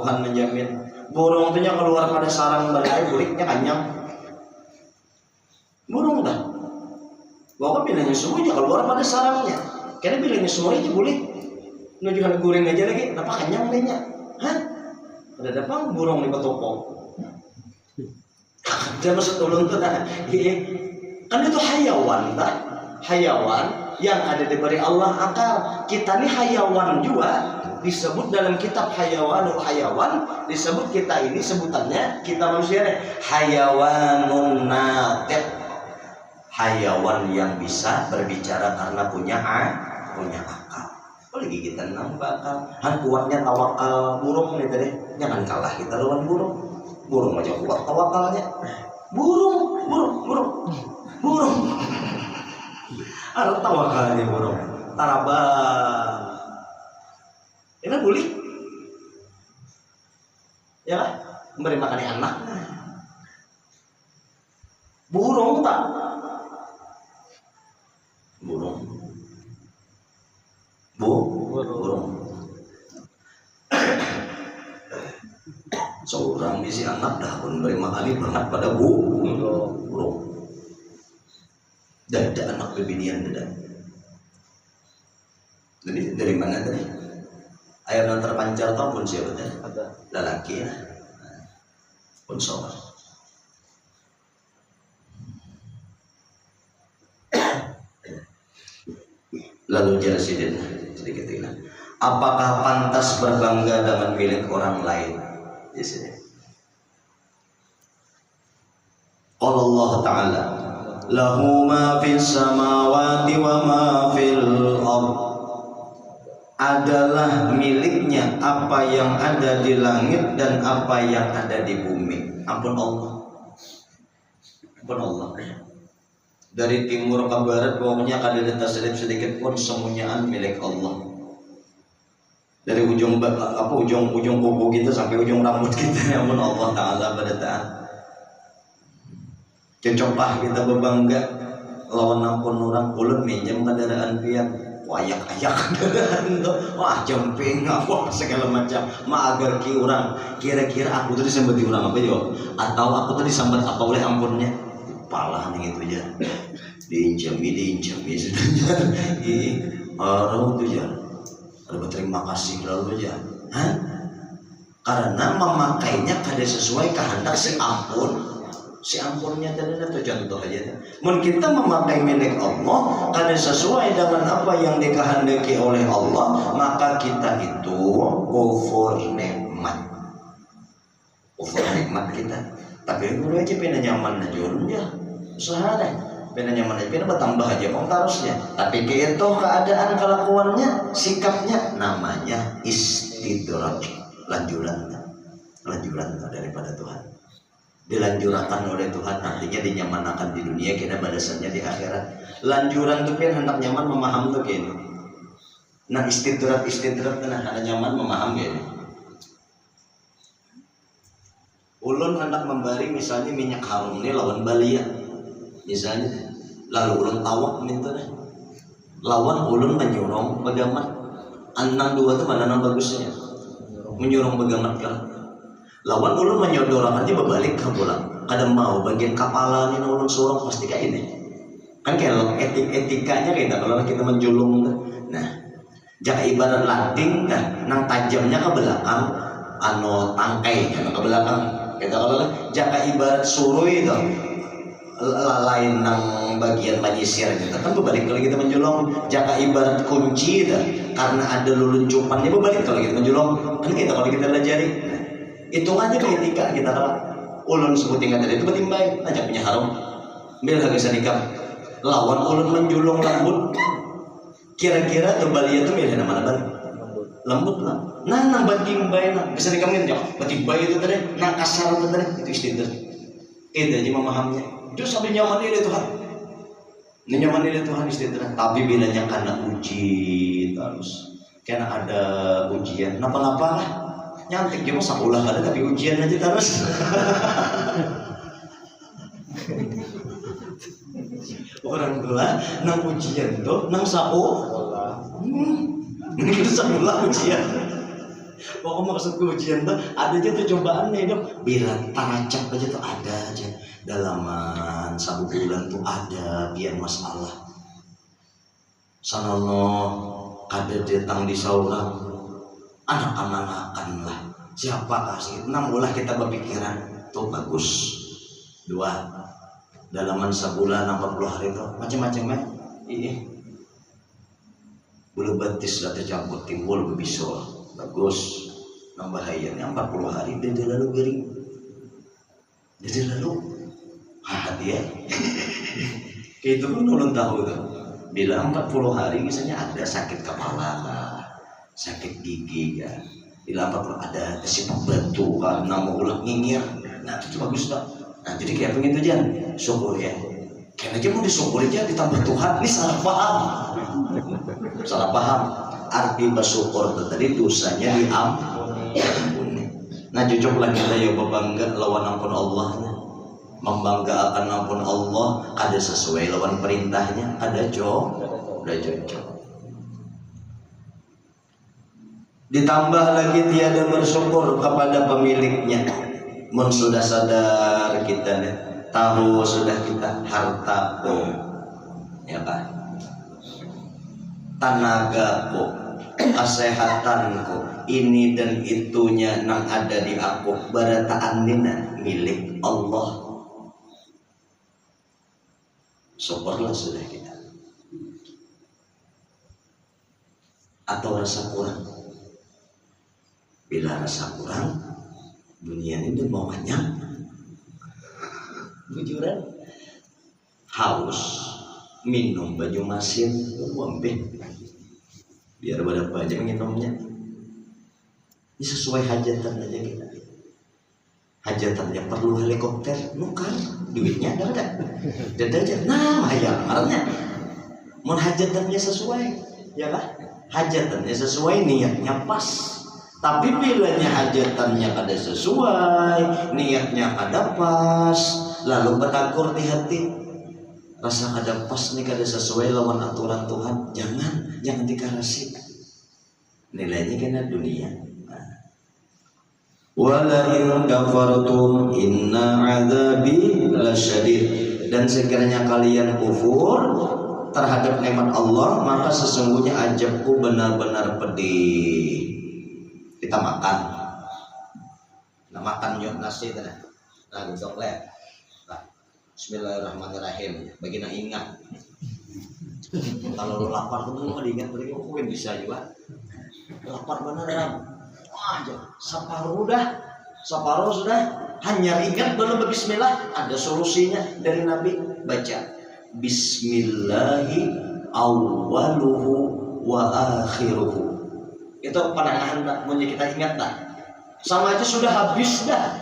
Tuhan menjamin. Burung itu keluar pada sarang berlari buliknya kanyang. Burung dah. Bawa bilangnya semuanya keluar pada sarangnya. Karena bilangnya semuanya boleh. Nujukan goreng aja lagi, kenapa kenyang dehnya? Hah? Ada dapang burung di petopong. Dia masuk tulung tuh dah. Kan itu hayawan dah. Hayawan yang ada diberi Allah akal. Kita nih hayawan juga. Disebut dalam kitab hayawanul hayawan, disebut kita ini sebutannya kita manusia nih hayawanun natiq. Hayawan yang bisa berbicara karena punya akal. Apalagi kita nambah akal. Han kuatnya tawakal burung nih tadi. Jangan kalah kita lawan burung. Burung aja kuat tawakalnya. Burung. Ada tawakalnya burung. Tarabang. Ini boleh. Ya kan? Memberi makan anak. Burung tak? Burung. Seorang isi anak dah pun beri makan banget pada burung. Dada anak bebinian dada. Jadi dari mana tadi? Air yang terpancar tau pun siapa tadi? Lelaki ya. Pun soal. Lalu Jasidin sedikit ini. Apakah pantas berbangga dengan milik orang lain? Di sini. Qala Allah Ta'ala, lahu ma fis samawati wa ma fil ardh. Adalah miliknya apa yang ada di langit dan apa yang ada di bumi. Ampun Allah. Dari timur ke barat pokoknya kada ada tasrif sedikit pun semuanya milik Allah. Dari ujung kuku kita sampai ujung rambut kita, ampun Allah Ta'ala pada taat. Cocoklah kita berbangga lawan ampun orang ulun minjem kendaraan pian. Ayak kendaraan tuh, wah jemping apa segala macam. Agar orang kira-kira aku tuh disambati orang apa yo? Atau aku tuh disambat apa oleh ampunnya? Palah nih itu aja. Diinjami sudahnya. Orang tuh ya. Ada berterima kasih lalu aja. Hah? Karena memakainya kada sesuai kehendak si ampun. Si ampunnya tadi itu contoh aja. Mungkin kita memakai milik Allah kada sesuai dengan apa yang dikehendaki oleh Allah, maka kita itu kufur nikmat. over nikmat kita. Tapi guru aja pena nyaman aja ya. Usaha deh. Pena nyaman aja, pena bertambah aja kong tarusnya. Tapi itu keadaan kelakuannya, sikapnya namanya istidraj, lanjuran daripada Tuhan. Dilanjurkan oleh Tuhan, artinya dinyamanakan di dunia, kita balasannya di akhirat. Lanjuran tuh kan hendak nyaman memaham tuh gini. Nah istidrat nah ada nyaman memaham gini. Ulun hendak memberi misalnya minyak harum ini lawan balia, misalnya, lalu ulun tawak minta deh. Lawan ulun menyurong bagamat. Anang dua tuh mana nang bagusnya? Menyurong bagamat kan? Lawan ulun menyodorakannya berbalik ke pulang. Ada mau bagian kepala ini ulun surong pasti kayak ini. Kan kayak etikanya kita kalau kita menjulung. Nah, jika ibarat lanting kan, nang tajamnya ke belakang, ano tangkai kan ke belakang. Kita kalau jika ibarat surui itu lain nang bagian penyisir gitu kan berbalik kalau kita menjulung. Jika ibarat kunci itu karena ada luluncupannya berbalik kalau kita menjulung. Kan kita kalau kita pelajari. Hitungannya ke etika kita kalau ulun sebut tingkat tadi itu betimbang aja punya harum bil lagi nikah lawan ulun menjulung lembut kira-kira terbalia itu milih nama balik lembut lah nang betimbang bisa dikamin ya betimbang itu tadi nang kasar itu tadi itu istidrat itu aja memahamnya itu sampai nyaman ini Tuhan ini nyaman ini Tuhan istidrat tapi bilanya karena uji terus karena ada ujian napa-napa lah nyantik cuma sakulah ada tapi ujian aja terus. Orang tua nang ujian tuh nang sakulah. Itu sakulah ujian. Pokoknya maksudku ujian tuh ada aja tuh cobaan nih dong. Bila taracak aja tuh ada aja. Dalaman 1 bulan tuh ada biar masalah. Sanono kada datang di saurang. Anak-anakan lah siapa kasih enam ulah kita berpikiran tuh bagus 2 dalaman sebulan 40 hari itu macam-macam ini bulu betis sudah tercampur timbul bebisul bagus yang bahayanya 40 hari dan dia lalu gering jadi lalu hati ya kayak itu pun ulun tahu tuh bila 40 hari misalnya ada sakit kepala sakit gigi kan bila apa ada kesipak batu karena mau ulang nyinyir nah itu bagus tak nah jadi kayak begitu aja syukur ya karena aja mau disyukur aja ditambah Tuhan ini salah paham arti bersyukur tadi dosanya diampuni nah cocoklah kita ya berbangga lawan ampun Allah membanggakan ampun Allah ada sesuai lawan perintahnya ada cocok ditambah lagi tiada bersyukur kepada pemiliknya. Mun sudah sadar kita nih, tahu sudah kita hartaku, ya kan? Tanagaku, kesehatanku, ini dan itunya nang ada di aku, barataan dina milik Allah. Syukurlah sudah kita. Atau rasa kurang. Bila rasa kurang, dunia ini udah mau kenyang. Bujuran, haus, minum baju masin, ngombe, biar pada banyak minumnya. Ini sesuai hajatan aja kita. Hajatannya perlu helikopter, nukar, duitnya ada. Dada aja, nah mayarannya. Mau hajatannya sesuai, ya kan? Hajatannya sesuai, niatnya pas. Tapi bilanya hajatannya kada sesuai, niatnya kada pas, lalu betakur di hati, rasa kada pas nih kada sesuai lawan aturan Tuhan, jangan dikarasi. Nilainya kena dunia. Wala in kafartum inna adzabi lasyadid. Dan sekiranya kalian kufur terhadap nikmat Allah, maka sesungguhnya azabku benar-benar pedih. Kita makan, nah makan yuk nasi itu nah gitu leh, nah Bismillahirrahmanirrahim, bagi nak ingat, kalau lapar tuh mau diingat beri mungkin bisa juga, lapar beneran, wah aja, separuh dah, Separuh sudah. Hanya ingat belum berbismillah, ada solusinya dari Nabi. Baca Bismillahi awwaluhu wa akhiruhu. Itu pandangan hendak kita ingat dah. Sama aja sudah habis dah.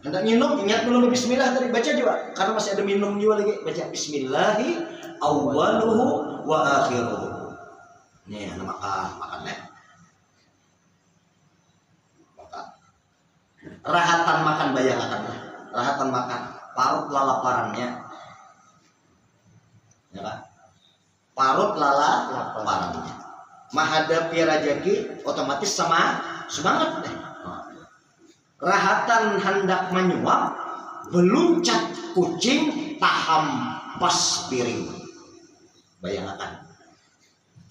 Hendak minum ingat belum berbismillah tadi, baca juga. Karena masih ada minum juga lagi. Baca Bismillahi awwaluhu wa akhiruhu. Nih, makan ya. Rahatan makan, bayangkan rahatan makan, parut lalaparannya, ya kan? Parut lalaparannya, menghadapi rajaki otomatis sama semangat deh. Rahatan hendak menyuap, beluncat kucing taham pas piring. Bayangkan,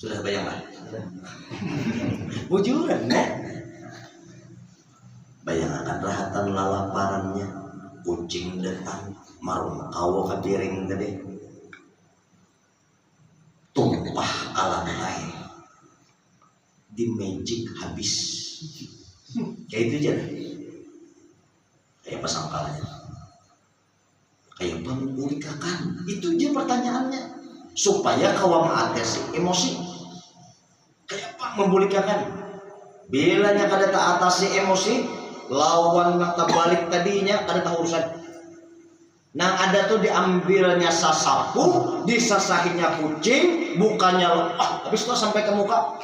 sudah bayangkan? Bujuran deh. Bayangkan rahatan lalaparannya, kucing datang marung kawo ke piring tadi, tumpah ke lantai, di magic habis. Kayak itu aja, kayak pasang kalanya, kayak memulikakan. Itu aja pertanyaannya, supaya kau mengatasi emosi. Kayak apa memulikakan? Bilanya kada tak atasi emosi, lawan nak balik tadinya kada tahu urusan. Nang ada tuh diambilnya sasapu, disasahinya kucing, bukannya habis itu sampai ke muka.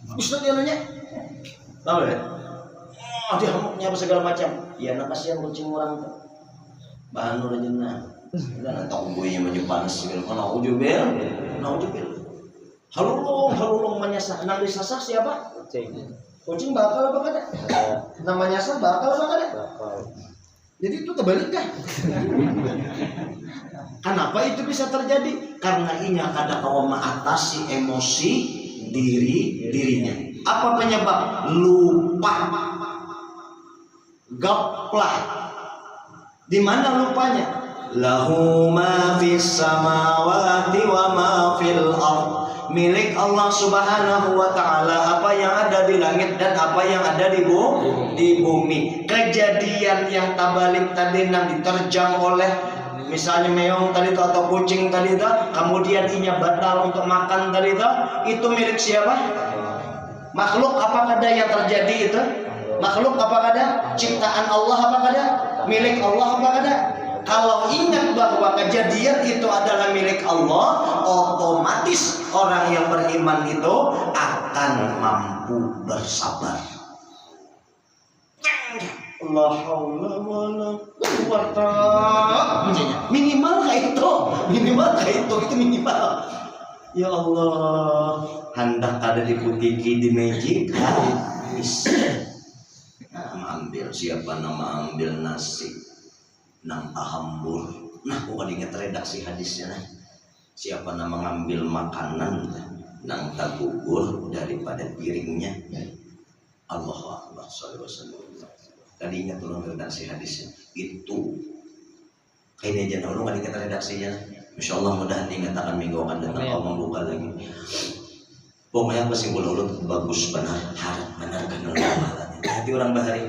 Habis itu dia nanya, tahu ya? Dia hamuknya apa segala macam. Ya nak kasihan kucing orang tuh. Bahan udah jenah. Dan entah gue yang maju panas segala mana ujubel. Halulung menyasar. Nang disasar siapa? Kucing bakal apa kada? Namanya sah bakal apa kada? Jadi itu kebalik kan? Kenapa itu bisa terjadi? Karena inya kada kau mengatasi emosi dirinya. Apa penyebab? Lupa, gaplah. Di mana lupanya? Lahu ma fis samawati wa ma fil ardh. Milik Allah Subhanahu wa ta'ala apa yang ada di langit dan apa yang ada di bumi. Kejadian yang tabalik tadi yang diterjang oleh misalnya meong tadi itu atau kucing tadi itu, kemudian inya batal untuk makan tadi itu milik siapa? Makhluk apa kada yang terjadi itu? Makhluk apa kada? Ciptaan Allah apa kada? Milik Allah apa kada? Kalau ingat bahwa kejadian itu adalah milik Allah, otomatis orang yang beriman itu akan mampu bersabar. La haula wala quwata. Minimal kayak itu, itu minimal. Ya Allah, hendak ada di putiki di magic habis. Nah, ambil siapa nama ambil nasi nang ahambur. Nah, bukan ingat redaksi hadisnya nah. Siapa nama ngambil makanan nang tagugur daripada piringnya. Allahu Akbar sallallahu alaihi wasallam. Tadi ingat tolong redaksi hadisnya. Itu kayaknya jangan ulung kan ingat redaksinya. Insyaallah mudah diingat akan minggu akan datang Allah membuka lagi. Pokoknya apa sih ulut bagus benar, harap benar kan Allah. Hati orang bahari.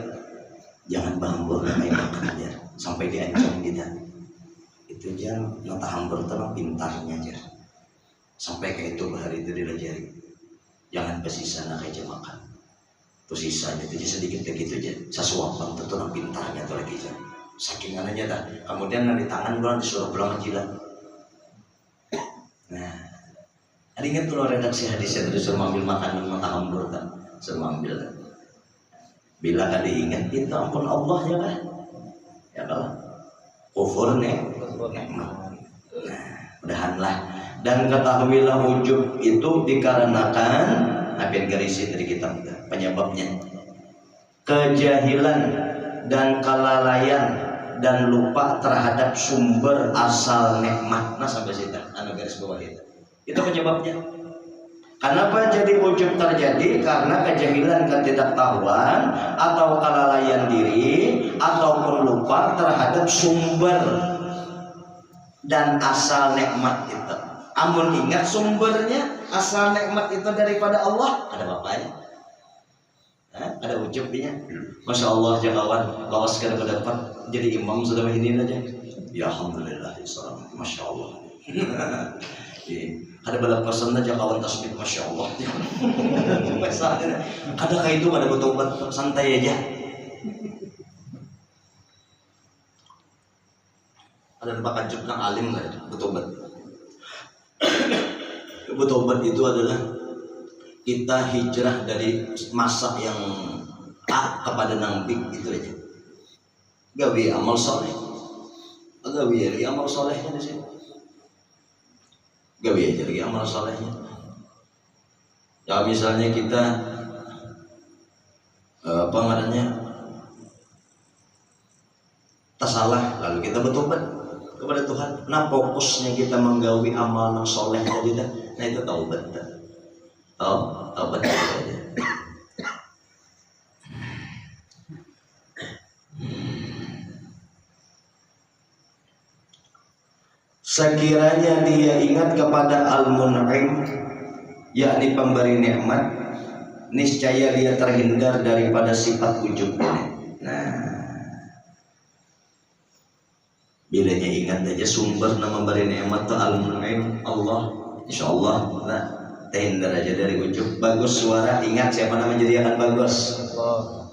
Jangan bahambur kayak makan aja sampai diancam kita. Itu aja nota hambur terang pintarnya aja. Sampai kayak itu bahari itu dilajari. Jangan pesisa nak aja makan. Terus sisanya itu sedikit begitu aja. Sesuapang tentu orang pintarnya tuh lagi aja. Saking anehnya dah. Kemudian di tangan bulan disuruh pulang menjilat. Nah, ada ingat tuh redaksi hadisnya terus suruh ambil makanan nota hambur kan? Suruh ambil. Bila kada ingat itu ampun Allah ya kan? Ya kalau kufur nikmat. Nah, mudahanlah. Dan ketahuilah ujub itu dikarenakan apa yang garisi dari kitab penyebabnya kejahilan dan kelalaian dan lupa terhadap sumber asal nikmat. Nah sampai situ, anu garis bawah itu penyebabnya. Kenapa jadi ujub terjadi? Karena kejahilan, ketidaktahuan atau kelalaian diri ataupun lupa terhadap sumber dan asal nikmat itu. Amun ingat sumbernya, asal nikmat itu daripada Allah, ada bapaknya. Ada ujub dia. Masya Allah ya kawan, lawas kada dapat jadi imam sudah ini aja. Ya alhamdulillah, masya Allah. Ada pada pesan aja kawan tasbih, masya Allah. Ada kayak itu ada bertobat santai aja. Ada tempat kajut nang alim nggak bertobat. Bertobat itu adalah kita hijrah dari masa yang A kepada nang B gitu aja. Gawe amal soleh, gawe lagi amal solehnya di sini. Gawe aja lagi amal solehnya. Ya misalnya kita apa namanya tasalah, lalu kita bertobat kepada Tuhan. Nah fokusnya kita menggawi amal yang soleh tadi, nah itu taubat. Taubat aja. Sekiranya dia ingat kepada Al-Mun'im, yakni pemberi nikmat, niscaya dia terhindar daripada sifat ujub ini. Nah, bilanya ingat aja sumber nama memberi nikmat itu Al-Mun'im, Allah, insya Allah, nah, terhindar aja dari ujub. Bagus suara, ingat siapa nama menjadikan bagus.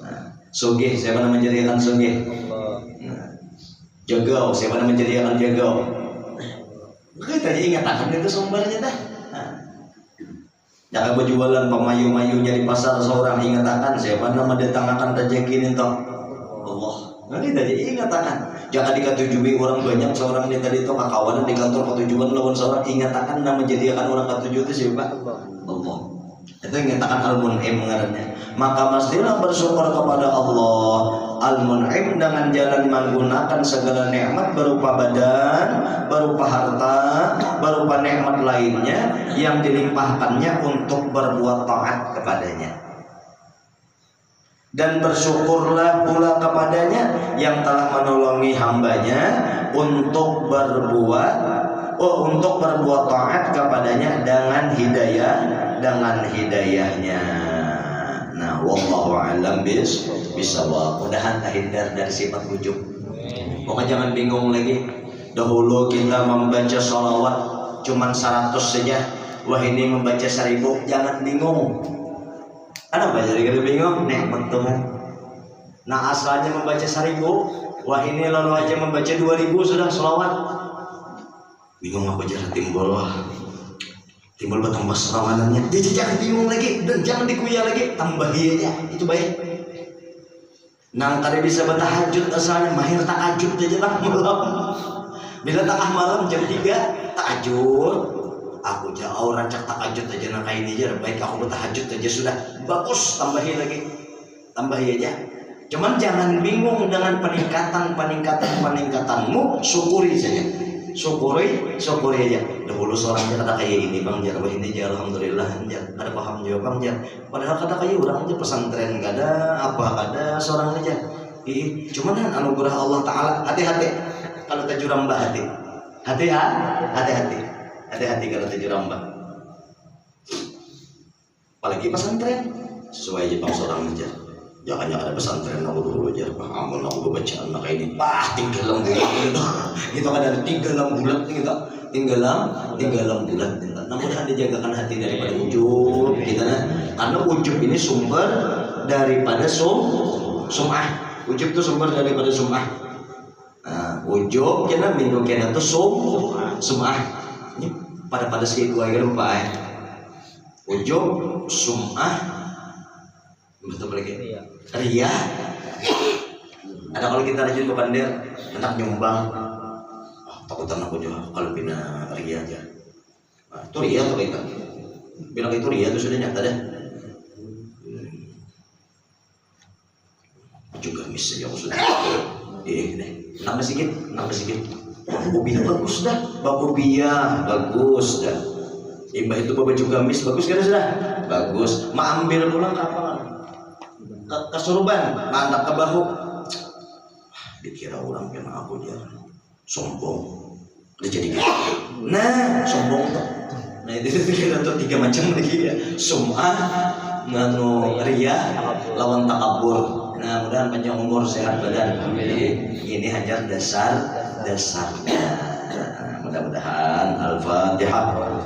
Nah, sugih, siapa nama menjadikan sugih. Nah, jagau, siapa nama menjadikan jagau. Kita ingat akan itu sumbernya dah. Jangan berjualan pemayu-mayunya di pasar seorang ingat akan siapa nama datangkan rezeki ini toh Allah. Nanti tadi ingat akan. Jangan dikatujui orang banyak seorang ini tadi toh kawan di kantor ketujuan lawan seorang ingat akan nama menjadikan orang ketujuh itu siapa? Allah. Itu ingat akan Al-Mun'im mengarangnya. Maka mestilah bersyukur kepada Allah Al-Mun'im dengan jalan menggunakan segala nikmat berupa badan, berupa harta, berupa nikmat lainnya yang dilimpahkannya untuk berbuat taat kepadanya. Dan bersyukurlah pula kepadanya yang telah menolongi hambanya untuk berbuat taat kepadanya dengan hidayahnya. Nah, wallahu a'lam bisawab. Mudahan terhindar dari sifat ujub. Pokoknya jangan bingung lagi. Dahulu kita membaca sholawat cuman 100 saja. Wah ini membaca 1000. Jangan bingung. Kenapa jadi bingung? Nikmat Tuhan. Nah asalnya membaca 1000. Wah ini lalu aja membaca 2000 sudah sholawat. Bingung apa jadi timbul bertambah serawanannya. Jadi jangan bingung lagi dan jangan dikuya lagi, tambahi aja itu baik. Nang kada bisa bertahajud asalnya mahir tahajud aja lah malam. Bila tengah malam jam 3 tahajud, aku jauh rancak tahajud aja nang kayak ini aja. Baik aku bertahajud aja sudah bagus, tambahi aja. Cuman jangan bingung dengan peningkatanmu, syukuri saja. Syukuri aja. Dahulu seorang aja kata kayak ini bang jar, wah ini jar alhamdulillah jar, ada paham juga bang jar. Padahal kata kayak orang aja pesantren gak ada apa ada seorang aja. Cuman kan anugerah Allah Taala. Hati-hati kalau tajuramba hati-hati kalau tajuramba. Apalagi pesantren sesuai aja bang seorang aja. Jangan ada pesantren aku dulu aja, amun aku baca anak ini, tinggal 6 bulan gitu kan ada 3 bulan gitu, tinggal 6 bulan. Namun anda jagakan hati daripada ujub, kita karena ujub ini sumber daripada sum'ah. Ujub itu sumber daripada sum'ah. Nah, ujub kena minggu kena itu sum'ah. Ini pada sedikit gua kan Pak. Ujub, sum'ah. Betul lagi. Ria. Ada kalau kita rajin ke bandar, hendak nyumbang. Takutan aku juga kalau bina ria aja. Nah, itu ria atau kita? Bilang itu ria itu sudah nyata deh. Juga misalnya aku sudah. Nambah sedikit. Babubia bagus dah. Bagus dah. Imbah itu bapak juga mis bagus kan sudah? Bagus. Ma ambil pulang kapan? Kesuruban, mantap ke bahu. Dikira orang kena aku dia sombong. Dia jadi gitu. Nah, sombong tuh. Nah itu kira tuh 3 macam lagi ya. Sum'ah, nganu ria, lawan takabur. Nah mudah-mudahan panjang umur sehat badan. Ini hanya dasarnya. Mudah-mudahan Al-Fatihah.